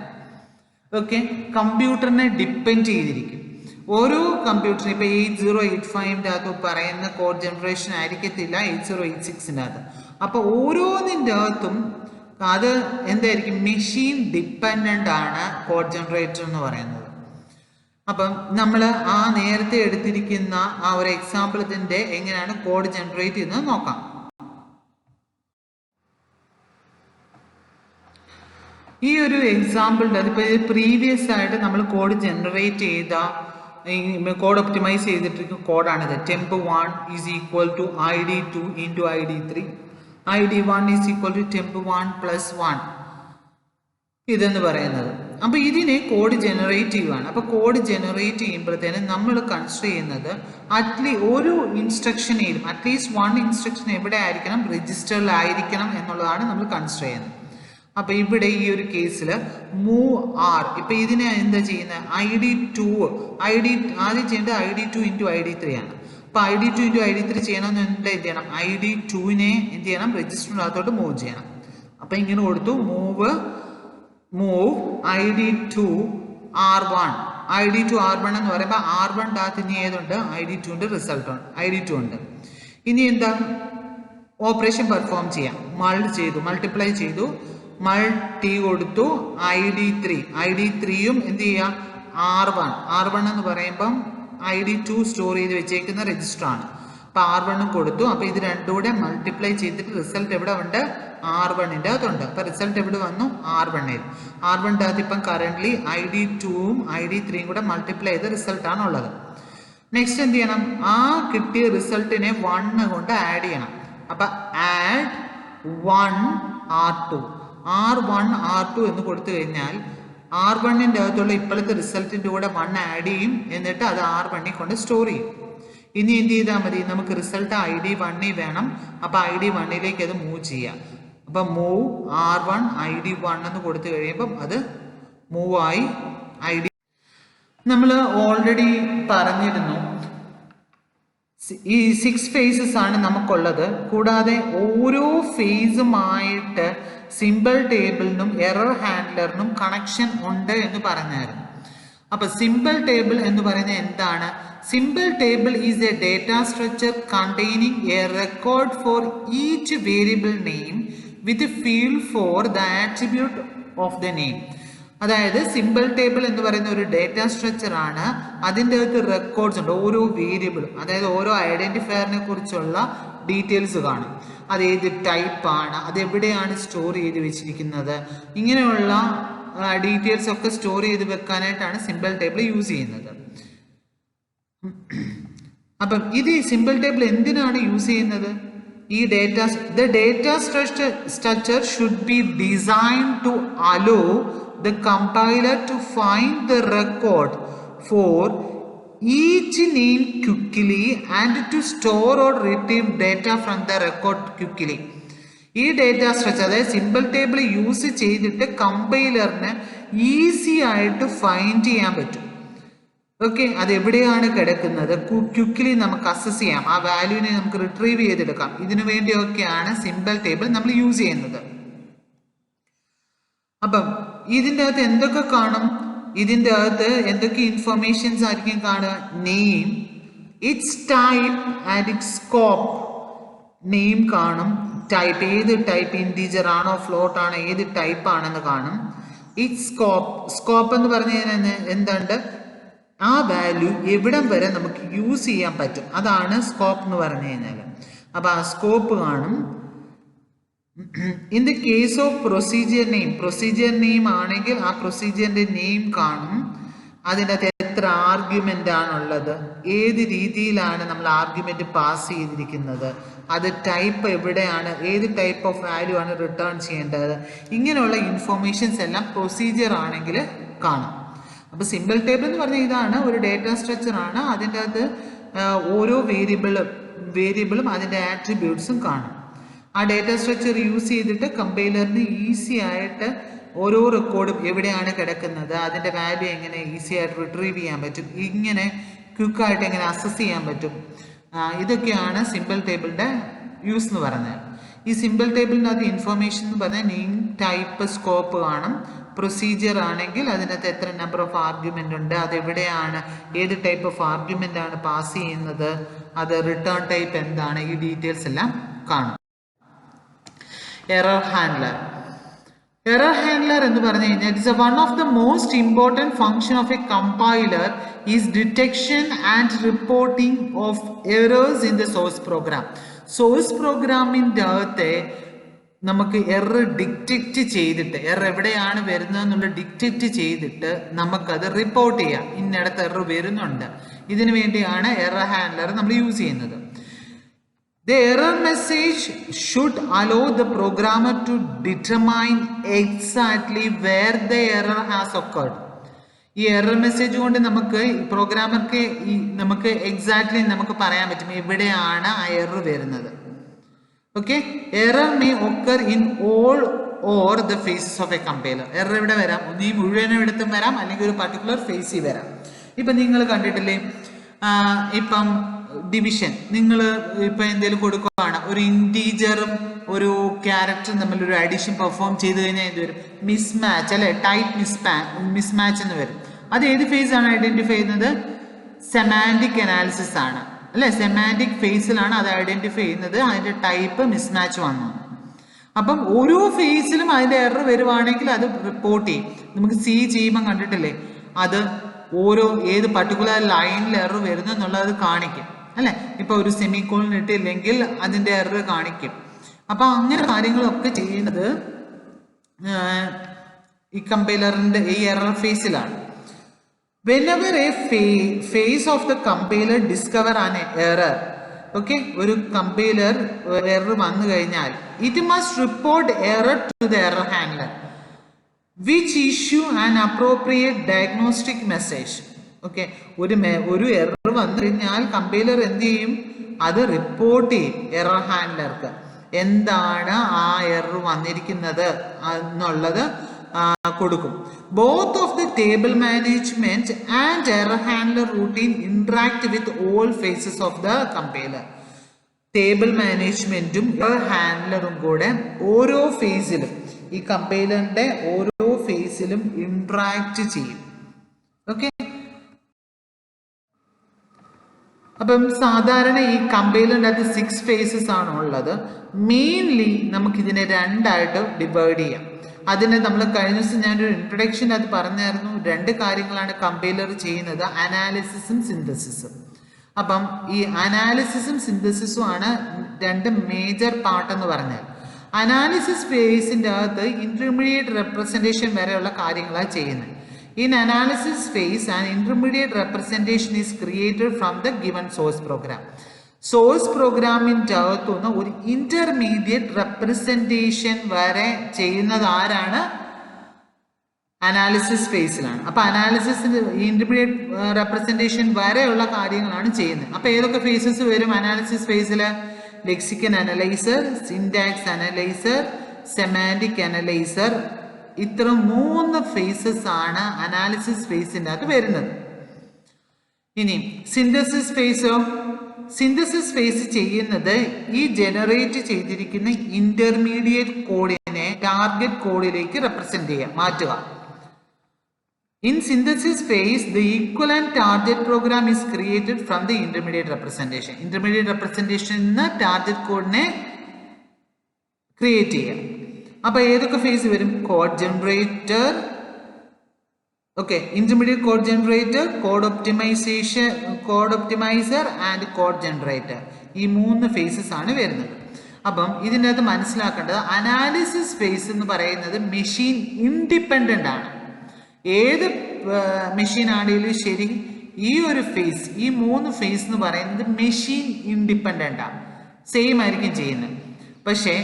ഓക്കെ, കമ്പ്യൂട്ടറിനെ ഡിപ്പെൻഡ് ചെയ്തിരിക്കും. ഓരോ കമ്പ്യൂട്ടറിന് ഇപ്പോൾ 8085 അകത്ത് പറയുന്ന കോഡ് ജനറേഷൻ ആയിരിക്കത്തില്ല 8086 അകത്ത്. അപ്പോൾ ഓരോന്നിൻ്റെ അകത്തും അത് എന്തായിരിക്കും, മെഷീൻ ഡിപ്പെൻഡൻ്റ് ആണ് കോഡ് ജനറേറ്റർ എന്ന് പറയുന്നത്. അപ്പം നമ്മൾ ആ നേരത്തെ എടുത്തിരിക്കുന്ന ആ ഒരു എക്സാമ്പിളത്തിൻ്റെ എങ്ങനെയാണ് കോഡ് ജനറേറ്റ് ചെയ്യുന്നത് നോക്കാം. ഈ ഒരു എക്സാമ്പിളിൻ്റെ അതിപ്പോൾ പ്രീവിയസ് ആയിട്ട് നമ്മൾ കോഡ് ജനറേറ്റ് ചെയ്ത കോഡ് ഒപ്റ്റിമൈസ് ചെയ്തിട്ടിരിക്കുന്ന കോഡാണിത്. Temp 1 is equal to ID2 × ID3, ID1 is equal to temp 1 + 1 ഇതെന്ന് പറയുന്നത്. അപ്പോൾ ഇതിനെ കോഡ് ജനറേറ്റ് ചെയ്യുവാണ്. അപ്പോൾ കോഡ് ജനറേറ്റ് ചെയ്യുമ്പോഴത്തേനും നമ്മൾ കൺസിഡർ ചെയ്യുന്നത് ഒരു ഇൻസ്ട്രക്ഷനേലും അറ്റ്ലീസ്റ്റ് 1 ഇൻസ്ട്രക്ഷൻ എവിടെ ആയിരിക്കണം, രജിസ്റ്ററിലായിരിക്കണം എന്നുള്ളതാണ് നമ്മൾ കൺസിഡർ ചെയ്യുന്നത്. അപ്പോൾ ഇവിടെ ഈ ഒരു കേസിൽ മൂവ് ആർ, ഇപ്പം ഇതിനെ എന്താ ചെയ്യുന്നത്, ID2 ആദ്യം ചെയ്യേണ്ടത് ID2 × ID3 ആണ്. അപ്പോൾ ID2 × ID3 ചെയ്യണമെന്നുണ്ടെങ്കിൽ എന്ത് ചെയ്യണം, ID2നെ എന്ത് ചെയ്യണം, രജിസ്റ്ററിനകത്തോട്ട് മൂവ് ചെയ്യണം. അപ്പോൾ ഇങ്ങനെ കൊടുത്തു, move ID2 R1. ID2 R1 എന്ന് പറയുമ്പോൾ R1 ഡാത്ത് ഇനി ഏതുണ്ട്, ID2ൻ്റെ റിസൾട്ട് ID2 ഉണ്ട്. ഇനി എന്താ, ഓപ്പറേഷൻ പെർഫോം ചെയ്യാം. മൾട്ടിപ്ലൈ ചെയ്തു, മൾട്ടി കൊടുത്തു ID3യും എന്ത് ചെയ്യാം, R1 എന്ന് പറയുമ്പം ID2 സ്റ്റോർ ചെയ്ത് വെച്ചേക്കുന്ന രജിസ്റ്ററാണ്. അപ്പോൾ R1 കൊടുത്തു. അപ്പോൾ ഇത് രണ്ടും കൂടെ മൾട്ടിപ്ലൈ ചെയ്തിട്ട് റിസൾട്ട് എവിടെ ഉണ്ട്, R1ൻ്റെ അകത്തുണ്ട്. അപ്പോൾ റിസൾട്ട് എവിടെ വന്നു, R1ൽ. R1ൻ്റെ അകത്ത് ഇപ്പം കറൻ്റ്ലി ID2ഉം ID3യും കൂടെ മൾട്ടിപ്ലൈ ചെയ്ത റിസൾട്ടാണ് ഉള്ളത്. നെക്സ്റ്റ് എന്ത് ചെയ്യണം, ആ കിട്ടിയ റിസൾട്ടിനെ 1 കൊണ്ട് ആഡ് ചെയ്യണം. അപ്പം ആഡ് 1 R2 R1 എന്ന് കൊടുത്തു കഴിഞ്ഞാൽ R1ൻ്റെ അകത്തുള്ള ഇപ്പോഴത്തെ റിസൾട്ടിൻ്റെ കൂടെ 1 ആഡ് ചെയ്യും. എന്നിട്ട് അത് R1ൽ കൊണ്ട് സ്റ്റോർ ചെയ്യും. ഇനി എന്ത് ചെയ്താൽ മതി, നമുക്ക് റിസൾട്ട് ID1 വേണം. അപ്പോൾ ID1ലേക്ക് അത് മൂവ് ചെയ്യാം. അപ്പം മൂവ് R1 ID1 എന്ന് കൊടുത്തു കഴിയുമ്പം അത് മൂവായി. നമ്മൾ ഓൾറെഡി പറഞ്ഞിരുന്നു ഈ 6 ഫേസസ് ആണ് നമുക്കുള്ളത്. കൂടാതെ ഓരോ ഫേസുമായിട്ട് സിമ്പിൾ ടേബിളിനും എറർ ഹാൻഡ്ലറിനും കണക്ഷൻ ഉണ്ട് എന്ന് പറഞ്ഞായിരുന്നു. അപ്പൊ സിമ്പിൾ ടേബിൾ എന്ന് പറയുന്നത് എന്താണ്, simple table is A data structure containing A record for each variable name with a field for the attribute of the name. അതായത് സിമ്പിൾ ടേബിൾ എന്ന് പറയുന്ന ഒരു ഡേറ്റ സ്ട്രക്ചർ ആണ്. അതിൻ്റെ അകത്ത് റെക്കോർഡ്സ് ഉണ്ട്, ഓരോ വേരിയബിളും, അതായത് ഓരോ ഐഡന്റിഫയറിനെ കുറിച്ചുള്ള ഡീറ്റെയിൽസ് കാണും. അത് ഏത് ടൈപ്പാണ്, അതെവിടെയാണ് സ്റ്റോർ ചെയ്ത് വെച്ചിരിക്കുന്നത്, ഇങ്ങനെയുള്ള ഡീറ്റെയിൽസ് ഒക്കെ സ്റ്റോർ ചെയ്ത് വെക്കാനായിട്ടാണ് സിമ്പിൾ ടേബിൾ യൂസ് ചെയ്യുന്നത്. അപ്പം ഇത് സിമ്പിൾ ടേബിൾ എന്തിനാണ് യൂസ് ചെയ്യുന്നത്? ഈ the data structure should be designed to allow the compiler to find the record for each name quickly and to store or retrieve data from the record quickly. ഈ ഡേറ്റ സ്ട്രക്ചർ, അതായത് സിമ്പിൾ ടേബിൾ യൂസ് ചെയ്തിട്ട് കമ്പൈലറിന് ഈസി ആയിട്ട് ഫൈൻഡ് ചെയ്യാൻ പറ്റും. ഓക്കെ, അത് എവിടെയാണ് കിടക്കുന്നത് ക്വിക്ക്ലി നമുക്ക് അസസ് ചെയ്യാം, ആ വാല്യൂവിനെ നമുക്ക് റിട്രീവ് ചെയ്തെടുക്കാം. ഇതിനു വേണ്ടിയൊക്കെയാണ് സിമ്പിൾ ടേബിൾ നമ്മൾ യൂസ് ചെയ്യുന്നത്. അപ്പം ഇതിൻ്റെ അകത്ത് എന്തൊക്കെ കാണും? ഇതിൻ്റെ അകത്ത് എന്തൊക്കെ ഇൻഫർമേഷൻസ് ആയിരിക്കും കാണുക? Name, it's type and it's scope. Name കാണും, ടൈപ്പ്, ഏത് ടൈപ്പ്, ഇൻറ്റീജർ ആണോ ഫ്ലോട്ട് ആണോ, ഏത് ടൈപ്പ് ആണെന്ന് കാണും. ഇറ്റ്സ് സ്കോപ്പ്, സ്കോപ്പ് എന്ന് പറഞ്ഞു കഴിഞ്ഞാൽ എന്തുണ്ട്? ആ വാല്യൂ എവിടം വരെ നമുക്ക് യൂസ് ചെയ്യാൻ പറ്റും, അതാണ് സ്കോപ്പ് എന്ന് പറഞ്ഞു കഴിഞ്ഞാൽ. അപ്പൊ ആ സ്കോപ്പ് കാണും. In the case of procedure name ആണെങ്കിൽ ആ പ്രൊസീജിയറിന്റെ നെയിം കാണും. അതിൻ്റെ അകത്ത് എത്ര ആർഗ്യുമെന്റ് ആണുള്ളത്, ഏത് രീതിയിലാണ് നമ്മൾ ആർഗ്യുമെന്റ് പാസ് ചെയ്തിരിക്കുന്നത്, അത് ടൈപ്പ് എവിടെയാണ്, ഏത് ടൈപ്പ് ഓഫ് വാല്യൂ ആണ് റിട്ടേൺ ചെയ്യേണ്ടത്, ഇങ്ങനെയുള്ള ഇൻഫോർമേഷൻസ് എല്ലാം പ്രൊസീജിയർ ആണെങ്കിൽ കാണും. അപ്പോൾ സിമ്പിൾ ടേബിൾ എന്ന് പറഞ്ഞാൽ ഇതാണ്, ഒരു ഡേറ്റ സ്ട്രക്ചർ ആണ്. അതിൻ്റെ അകത്ത് ഓരോ വേരിയബിളും അതിൻ്റെ ആട്രിബ്യൂട്ട്സും കാണും. ആ ഡേറ്റ സ്ട്രക്ചർ യൂസ് ചെയ്തിട്ട് കമ്പൈലറിന് ഈസി ആയിട്ട് ഓരോ റെക്കോർഡും എവിടെയാണ് കിടക്കുന്നത്, അതിൻ്റെ വാല്യൂ എങ്ങനെ ഈസി ആയിട്ട് റിട്രീവ് ചെയ്യാൻ പറ്റും, ഇങ്ങനെ ക്വിക്കായിട്ട് എങ്ങനെ അസസ് ചെയ്യാൻ പറ്റും, ഇതൊക്കെയാണ് സിമ്പിൾ ടേബിളിൻ്റെ യൂസ് എന്ന് പറഞ്ഞാൽ. ഈ സിമ്പിൾ ടേബിളിനകത്ത് ഇൻഫർമേഷൻ എന്ന് പറഞ്ഞാൽ നെയിം, ടൈപ്പ്, സ്കോപ്പ് കാണും. പ്രൊസീജിയർ ആണെങ്കിൽ അതിനകത്ത് എത്ര നമ്പർ ഓഫ് ആർഗ്യുമെന്റ് ഉണ്ട്, അതെവിടെയാണ്, ഏത് ടൈപ്പ് ഓഫ് ആർഗ്യുമെന്റ് ആണ് പാസ് ചെയ്യുന്നത്, അത് റിട്ടേൺ ടൈപ്പ് എന്താണ്, ഈ ഡീറ്റെയിൽസ് എല്ലാം കാണും. എറർ ഹാൻഡ്ലർ എന്ന് പറഞ്ഞു കഴിഞ്ഞാൽ it's one of the most important function of a compiler is detection and reporting of errors in the source programme. Source പ്രോഗ്രാമിൻ്റെ അകത്തെ നമുക്ക് എറർ ഡിറ്റക്റ്റ് ചെയ്തിട്ട്, എറർ എവിടെയാണ് വരുന്നതെന്നുള്ള ഡിറ്റക്റ്റ് ചെയ്തിട്ട് നമുക്കത് റിപ്പോർട്ട് ചെയ്യാം, ഇന്നിടത്ത് എറർ വരുന്നുണ്ട്. ഇതിനു വേണ്ടിയാണ് എറർ ഹാൻഡ്ലർ നമ്മൾ യൂസ് ചെയ്യുന്നത്. The error message should allow the programmer to determine exactly where the error has occurred. ഈ എറർ മെസ്സേജ് കൊണ്ട് നമുക്ക് പ്രോഗ്രാമർക്ക് നമുക്ക് എക്സാക്ട്ലി നമുക്ക് പറയാൻ പറ്റും എവിടെയാണ് ആ എറർ വരുന്നത്. Okay, error may occur in all or the phases of a compiler. Error എവിടെ വരാം? ഒന്നീ മുഴുവനും എടുത്തും വരാം, അല്ലെങ്കിൽ ഒരു പർട്ടിക്കുലർ ഫേസിൽ വരാം. ഇപ്പം നിങ്ങൾ കണ്ടിട്ടില്ലേ, ഇപ്പം ഡിവിഷൻ നിങ്ങൾ ഇപ്പം എന്തെങ്കിലും കൊടുക്കുകയാണ്, ഒരു ഇൻറ്റീജറും ഒരു ക്യാരക്ടറും തമ്മിൽ ഒരു അഡീഷൻ പെർഫോം ചെയ്ത് കഴിഞ്ഞാൽ എന്ത് വരും? മിസ്മാച്ച്, അല്ലെ? ടൈപ്പ് മിസ്മാച്ച് എന്ന് വരും. അത് ഏത് ഫേസ് ആണ് ഐഡന്റിഫൈ ചെയ്യുന്നത്? സെമാൻറ്റിക് അനാലിസിസ് ആണ്, അല്ലെ? സെമാൻറ്റിക് ഫേസിലാണ് അത് ഐഡന്റിഫൈ ചെയ്യുന്നത്, അതിന്റെ ടൈപ്പ് മിസ്മാച്ച് വന്നു. അപ്പം ഓരോ ഫേസിലും അതിന്റെ എറർ വരുവാണെങ്കിൽ അത് റിപ്പോർട്ട് ചെയ്യും. നമുക്ക് സി ചെയ്യുമ്പോൾ കണ്ടിട്ടില്ലേ, അത് ഓരോ ഏത് പർട്ടിക്കുലർ ലൈനിൽ എറർ വരുന്നു എന്നുള്ളത് കാണിക്കും, അല്ലെ? ഇപ്പൊ ഒരു സെമിക്കോളൻ ഇട്ടില്ലെങ്കിൽ അതിന്റെ എറർ കാണിക്കും. അപ്പൊ അങ്ങനെ കാര്യങ്ങളൊക്കെ ചെയ്യുന്നത് ഈ കമ്പൈലറിന്റെ ഈ error ഫേസിലാണ്. Whenever a phase of the compiler discover an error, okay, ഒരു കമ്പൈലർ എറർ വന്നു കഴിഞ്ഞാൽ it must report error to the error handler, which issue an appropriate diagnostic message. Okay, ഒരു എറർ വന്നു കഴിഞ്ഞാൽ കമ്പൈലർ എന്ത് ചെയ്യും? അത് റിപ്പോർട്ട് ചെയ്യും എറർ ഹാൻഡ്ലർക്ക്, എന്താണ് ആ എറർ വന്നിരിക്കുന്നത് എന്നുള്ളത് കൊടുക്കും. Both of the table management and error handler routine interact with all phases of the compiler. Table മാനേജ്മെന്റും എറർ ഹാൻഡ്ലറും കൂടെ ഓരോ ഫേസിലും, ഈ കമ്പൈലറിന്റെ ഓരോ ഫേസിലും ഇന്ററാക്ട് ചെയ്യും. ഓക്കെ, അപ്പം സാധാരണ ഈ കമ്പൈലറിൻ്റെ അകത്ത് 6 ഫേസസ് ആണ് ഉള്ളത്. മെയിൻലി നമുക്കിതിനെ രണ്ടായിട്ട് ഡിവൈഡ് ചെയ്യാം. അതിന് നമ്മൾ കഴിഞ്ഞ ദിവസം ഞാനൊരു ഇൻട്രൊഡക്ഷൻ്റെ അത് പറഞ്ഞായിരുന്നു. 2 കാര്യങ്ങളാണ് കമ്പൈലർ ചെയ്യുന്നത്, അനാലിസിസും സിന്തസിസും. അപ്പം ഈ അനാലിസിസും സിന്തസിസും ആണ് 2 മേജർ പാർട്ട് എന്ന് പറഞ്ഞാൽ. അനാലിസിസ് ഫേസിൻ്റെ അകത്ത് ഇന്റർമീഡിയറ്റ് റെപ്രസെൻറ്റേഷൻ വരെയുള്ള കാര്യങ്ങളാണ് ചെയ്യുന്നത്. In analysis phase, an intermediate representation is created from the given source program. Source programിൻ്റെ അകത്തുനിന്ന് ഒരു ഇന്റർമീഡിയറ്റ് റെപ്രസെൻറ്റേഷൻ വരെ ചെയ്യുന്നത് ആരാണ്? അനാലിസിസ് ഫേസിലാണ്. അപ്പോൾ അനാലിസിസിൻ്റെ ഇന്റർമീഡിയറ്റ് റെപ്രസെൻറ്റേഷൻ വരെയുള്ള കാര്യങ്ങളാണ് ചെയ്യുന്നത്. അപ്പോൾ ഏതൊക്കെ ഫേസസ് വരും അനാലിസിസ് ഫേസിൽ? Lexical analyser, syntax analyser, semantic analyser. ഇത്ര 3 ഫേസസ് ആണ് അനാലിസിസ് ഫേസിൻ്റെ അകത്ത് വരുന്നത്. ഇനി സിന്തസിസ് ഫേസോ? സിന്തസിസ് ഫേസ് ചെയ്യുന്നത് ഈ ജനറേറ്റ് ചെയ്തിരിക്കുന്ന ഇന്റർമീഡിയറ്റ് കോഡിനെ ടാർഗറ്റ് കോഡിലേക്ക് റെപ്രസെന്റ് ചെയ്യുക, മാറ്റുക. In synthesis phase, the equivalent target program is created from the intermediate representation. Intermediate representation എന്ന ടാർഗറ്റ് കോഡിനെ ക്രിയേറ്റ് ചെയ്യുക. അപ്പോൾ ഏതൊക്കെ ഫേസ് വരും? Code generator, okay, intermediate code generator, code optimiser and code generator. ഈ 3 ഫേസസ് ആണ് വരുന്നത്. അപ്പം ഇതിൻ്റെ അകത്ത് മനസ്സിലാക്കേണ്ടത് അനാലിസിസ് ഫേസ് എന്ന് പറയുന്നത് മെഷീൻ ഇൻഡിപെൻഡൻ്റ് ആണ്. ഏത് മെഷീൻ ആണെങ്കിലും ശരി, ഈ ഒരു ഫേസ്, ഈ 3 ഫേസ് എന്ന് പറയുന്നത് മെഷീൻ ഇൻഡിപെൻഡൻ്റ് ആണ്, സെയിം ആയിരിക്കും ചെയ്യുന്നത്. പക്ഷേ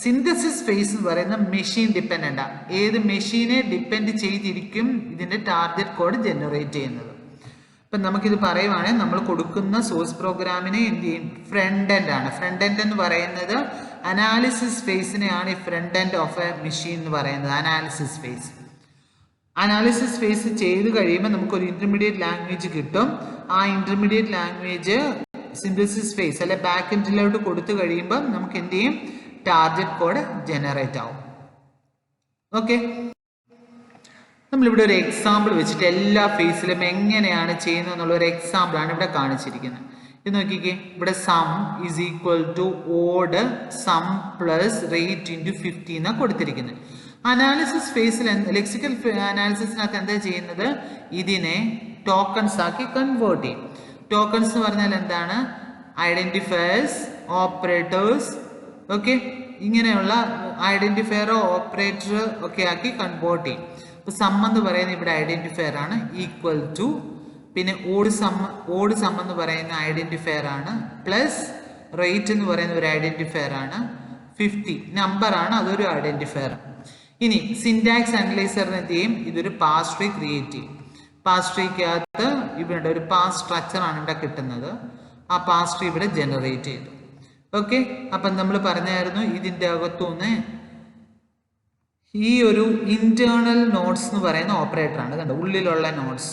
സിന്തസിസ് ഫേസ് എന്ന് പറയുന്ന മെഷീൻ ഡിപ്പെൻഡൻ്റ് ആണ്. ഏത് മെഷീനെ ഡിപ്പെൻഡ് ചെയ്തിരിക്കും ഇതിൻ്റെ ടാർഗറ്റ് കോഡ് ജനറേറ്റ് ചെയ്യുന്നത്. ഇപ്പം നമുക്കിത് പറയുവാണെങ്കിൽ നമ്മൾ കൊടുക്കുന്ന സോഴ്സ് പ്രോഗ്രാമിനെ എന്ത് ചെയ്യും? ഫ്രണ്ട് എൻഡ് ആണ്. ഫ്രണ്ട് എൻഡ് എന്ന് പറയുന്നത് അനാലിസിസ് ഫേസിനെയാണ് ഈ front end of a machine എന്ന് പറയുന്നത്, അനാലിസിസ് ഫേസ്. അനാലിസിസ് ഫേസ് ചെയ്ത് കഴിയുമ്പോൾ നമുക്കൊരു ഇന്റർമീഡിയറ്റ് ലാംഗ്വേജ് കിട്ടും. ആ ഇന്റർമീഡിയറ്റ് ലാംഗ്വേജ് സിന്തസിസ് ഫേസ് അല്ലെ ബാക്ക് എൻഡിലോട്ട് കൊടുത്തു കഴിയുമ്പോൾ നമുക്ക് എന്ത് ചെയ്യും? ടാർഗറ്റ് കോഡ് ജനറേറ്റ് ആവും. ഓക്കെ, നമ്മളിവിടെ ഒരു എക്സാമ്പിൾ വെച്ചിട്ട് എല്ലാ ഫേസിലും എങ്ങനെയാണ് ചെയ്യുന്നത് എന്നുള്ള ഒരു എക്സാമ്പിൾ ആണ് ഇവിടെ കാണിച്ചിരിക്കുന്നത്. ഇത് നോക്കിക്കേ, ഇവിടെ sum is equal to old sum plus rate into 50 എന്നാണ് കൊടുത്തിരിക്കുന്നത്. അനാലിസിസ് ഫേസിൽ ലെക്സിക്കൽ അനാലിസിസിനകത്ത് എന്താ ചെയ്യുന്നത്? ഇതിനെ ടോക്കൺസ് ആക്കി കൺവേർട്ട് ചെയ്യും. ടോക്കൺസ് എന്ന് പറഞ്ഞാൽ എന്താണ്? ഐഡന്റിഫയേഴ്സ്, ഓപ്പറേറ്റേഴ്സ്, ഓക്കെ, ഇങ്ങനെയുള്ള ഐഡന്റിഫയറോ ഓപ്പറേറ്റർ ഒക്കെ ആക്കി കൺവേർട്ട് ചെയ്യും. ഇപ്പോൾ സം എന്ന് പറയുന്നത് ഇവിടെ ഐഡന്റിഫയർ ആണ്, ഈക്വൽ ടു, പിന്നെ ഓഡ് സം എന്ന് പറയുന്ന ഐഡന്റിഫയർ ആണ്, പ്ലസ് റേറ്റ് എന്ന് പറയുന്ന ഒരു ഐഡന്റിഫയർ ആണ്, 50 നമ്പർ ആണ്, അതൊരു ഐഡന്റിഫയർ. ഇനി സിൻടാക്സ് അനലൈസറിന് എന്ത് ചെയ്യും? ഇതൊരു പാസ് ട്രീ ക്രിയേറ്റ് ചെയ്യും. പാസ് ട്രീക്കകത്ത് ഇവിടെ ഒരു പാസ് സ്ട്രക്ചർ ആണ് ഇവിടെ കിട്ടുന്നത്. ആ പാസ് ട്രീ ഇവിടെ ജനറേറ്റ് ചെയ്തു. ഓക്കെ, അപ്പം നമ്മൾ പറഞ്ഞായിരുന്നു ഇതിൻ്റെ അകത്തുനിന്ന് ഈ ഒരു ഇന്റേണൽ നോട്ട്സ് എന്ന് പറയുന്ന ഓപ്പറേറ്റർ ആണ്, കണ്ടോ, ഉള്ളിലുള്ള നോട്ട്സ്.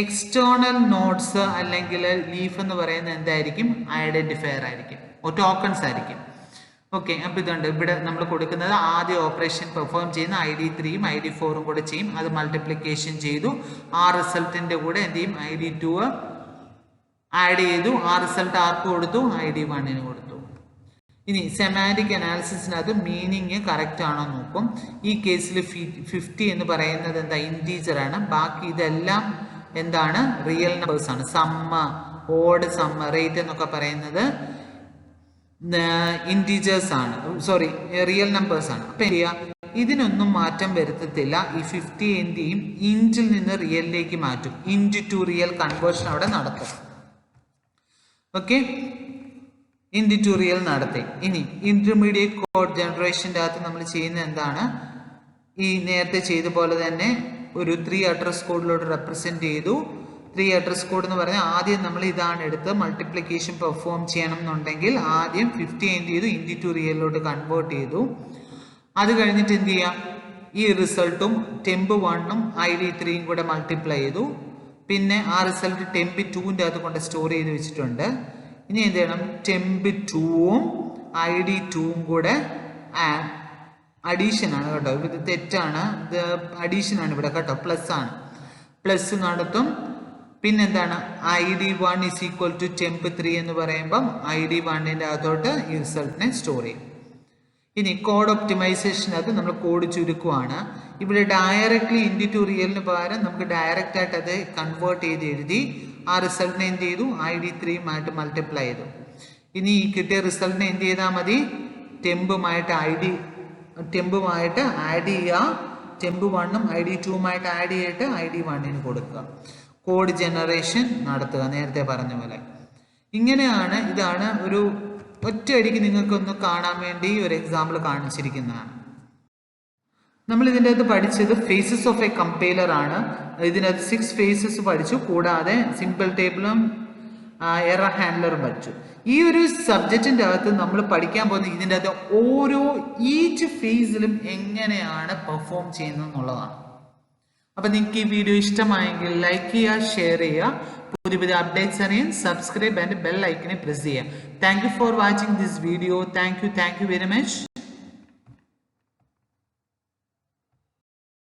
എക്സ്റ്റേണൽ നോട്ട്സ് അല്ലെങ്കിൽ ലീഫ് എന്ന് പറയുന്നത് എന്തായിരിക്കും? ഐഡന്റിഫയർ ആയിരിക്കും, ടോക്കൺസ് ആയിരിക്കും. ഓക്കെ, അപ്പോൾ ഇതുണ്ട് ഇവിടെ നമ്മൾ കൊടുക്കുന്നത് ആദ്യ ഓപ്പറേഷൻ പെർഫോം ചെയ്യുന്ന ID3ഉം ID4ഉം കൂടെ ചെയ്യും. അത് മൾട്ടിപ്ലിക്കേഷൻ ചെയ്തു, ആ റിസൾട്ടിൻ്റെ കൂടെ എന്ത് ചെയ്യും? ID2 ആഡ് ചെയ്തു, ആ റിസൾട്ട് ആർക്ക് കൊടുത്തു? ID1ന് കൊടുത്തു. ഇനി സെമാൻറ്റിക് അനാലിസിസിനകത്ത് മീനിങ് കറക്റ്റ് ആണോ നോക്കും. ഈ കേസിൽ 50 എന്ന് പറയുന്നത് എന്താ? ഇൻറ്റീജർ ആണ്. ബാക്കി ഇതെല്ലാം എന്താണ്? റിയൽ നമ്പേഴ്സ് ആണ്. സമ്മ, ഓഡ് സമ്മ, റേറ്റ് എന്നൊക്കെ പറയുന്നത് ഇൻറ്റീജേഴ്സ് ആണ്, സോറി റിയൽ നമ്പേഴ്സ് ആണ്. അപ്പം എന്ത് ചെയ്യുക? ഇതിനൊന്നും മാറ്റം വരുത്തത്തില്ല. ഈ 50 എന്ത് ചെയ്യും? ഇൻറ്റിൽ നിന്ന് റിയലിലേക്ക് മാറ്റും. ഇൻറ്റ് ടു റിയൽ കൺവേർഷൻ അവിടെ നടത്തും. ഓക്കെ, ഇൻറ്റ് ടു റിയൽ നടത്തി. ഇനി ഇന്റർമീഡിയറ്റ് കോഡ് ജനറേഷൻ്റെ അകത്ത് നമ്മൾ ചെയ്യുന്ന എന്താണ്? ഈ നേരത്തെ ചെയ്ത പോലെ തന്നെ ഒരു 3 അഡ്രസ് കോഡിലോട്ട് റെപ്രസെന്റ് ചെയ്തു. 3 അഡ്രസ് കോഡ് എന്ന് പറഞ്ഞാൽ ആദ്യം നമ്മൾ ഇതാണ് എടുത്ത് മൾട്ടിപ്ലിക്കേഷൻ പെർഫോം ചെയ്യണം എന്നുണ്ടെങ്കിൽ ആദ്യം 50 എന്ത് ചെയ്തു? ഇൻറ്റു ടു റിയലിലോട്ട് കൺവേർട്ട് ചെയ്തു. അത് കഴിഞ്ഞിട്ട് എന്ത് ചെയ്യാം? ഈ റിസൾട്ടും temp1ഉം ID3യും കൂടെ മൾട്ടിപ്ലൈ ചെയ്തു. പിന്നെ ആ റിസൾട്ട് temp2ൻ്റെ അകത്ത് കൊണ്ട് സ്റ്റോർ ചെയ്ത് വെച്ചിട്ടുണ്ട്. ഇനി എന്ത് ചെയ്യണം? temp2ഉം ID2ഉം കൂടെ അഡീഷൻ ആണ് കേട്ടോ, ഇത് തെറ്റാണ്, ഇത് അഡീഷൻ ആണ് ഇവിടെ കേട്ടോ, പ്ലസ് ആണ്, പ്ലസ് നടത്തും. പിന്നെന്താണ് ID1 is equal to temp3 എന്ന് പറയുമ്പം ID1ന്റെ അകത്തോട്ട് ഈ റിസൾട്ടിനെ സ്റ്റോർ ചെയ്യും. ഇനി കോഡ് ഒപ്റ്റിമൈസേഷനകത്ത് നമ്മൾ കോഡ് ചുരുക്കുവാണ്. ഇവിടെ ഡയറക്ട്ലി ഇൻഡി ടു റിയലിന് പകരം നമുക്ക് ഡയറക്റ്റ് ആയിട്ട് അത് കൺവേർട്ട് ചെയ്ത് എഴുതി ആ റിസൾട്ടിനെ എന്ത് ചെയ്തു ID3 മൾട്ടിപ്ലൈ ചെയ്തു. ഇനി ഈ കിട്ടിയ റിസൾട്ടിനെ എന്ത് ചെയ്താൽ മതി ടെമ്പുമായിട്ട് ആഡ് ചെയ്യുക. temp1ഉം ID2ഉമായിട്ട് ആഡ് ചെയ്തിട്ട് ID1ന് കൊടുക്കുക. കോഡ് ജനറേഷൻ നടത്തുക നേരത്തെ പറഞ്ഞ പോലെ. ഇങ്ങനെയാണ് ഇതാണ് ഒരു ഒറ്റയടിക്ക് നിങ്ങൾക്കൊന്ന് കാണാൻ വേണ്ടി ഒരു എക്സാമ്പിൾ കാണിച്ചിരിക്കുന്നതാണ്. നമ്മൾ ഇതിൻ്റെ അകത്ത് പഠിച്ചത് ഫേസസ് ഓഫ് എ കമ്പൈലർ ആണ്. ഇതിനകത്ത് 6 ഫേസസ് പഠിച്ചു. കൂടാതെ സിമ്പിൾ ടേബിളും എറർ ഹാൻഡ്ലറും പഠിച്ചു. ഈ ഒരു സബ്ജക്റ്റിൻ്റെ അകത്ത് നമ്മൾ പഠിക്കാൻ പോകുന്ന ഇതിൻ്റെ അകത്ത് ഓരോ ഈച്ച് ഫേസിലും എങ്ങനെയാണ് പെർഫോം ചെയ്യുന്നത് എന്നുള്ളതാണ്. അപ്പം നിങ്ങൾക്ക് ഈ വീഡിയോ ഇഷ്ടമായെങ്കിൽ ലൈക്ക് ചെയ്യുക, ഷെയർ ചെയ്യുക. പുതിയ പുതിയ അപ്ഡേറ്റ്സ് അറിയാൻ സബ്സ്ക്രൈബ് ആൻഡ് ബെൽ ഐക്കനെ പ്രസ് ചെയ്യുക. Thank you for watching this video. Thank you very much.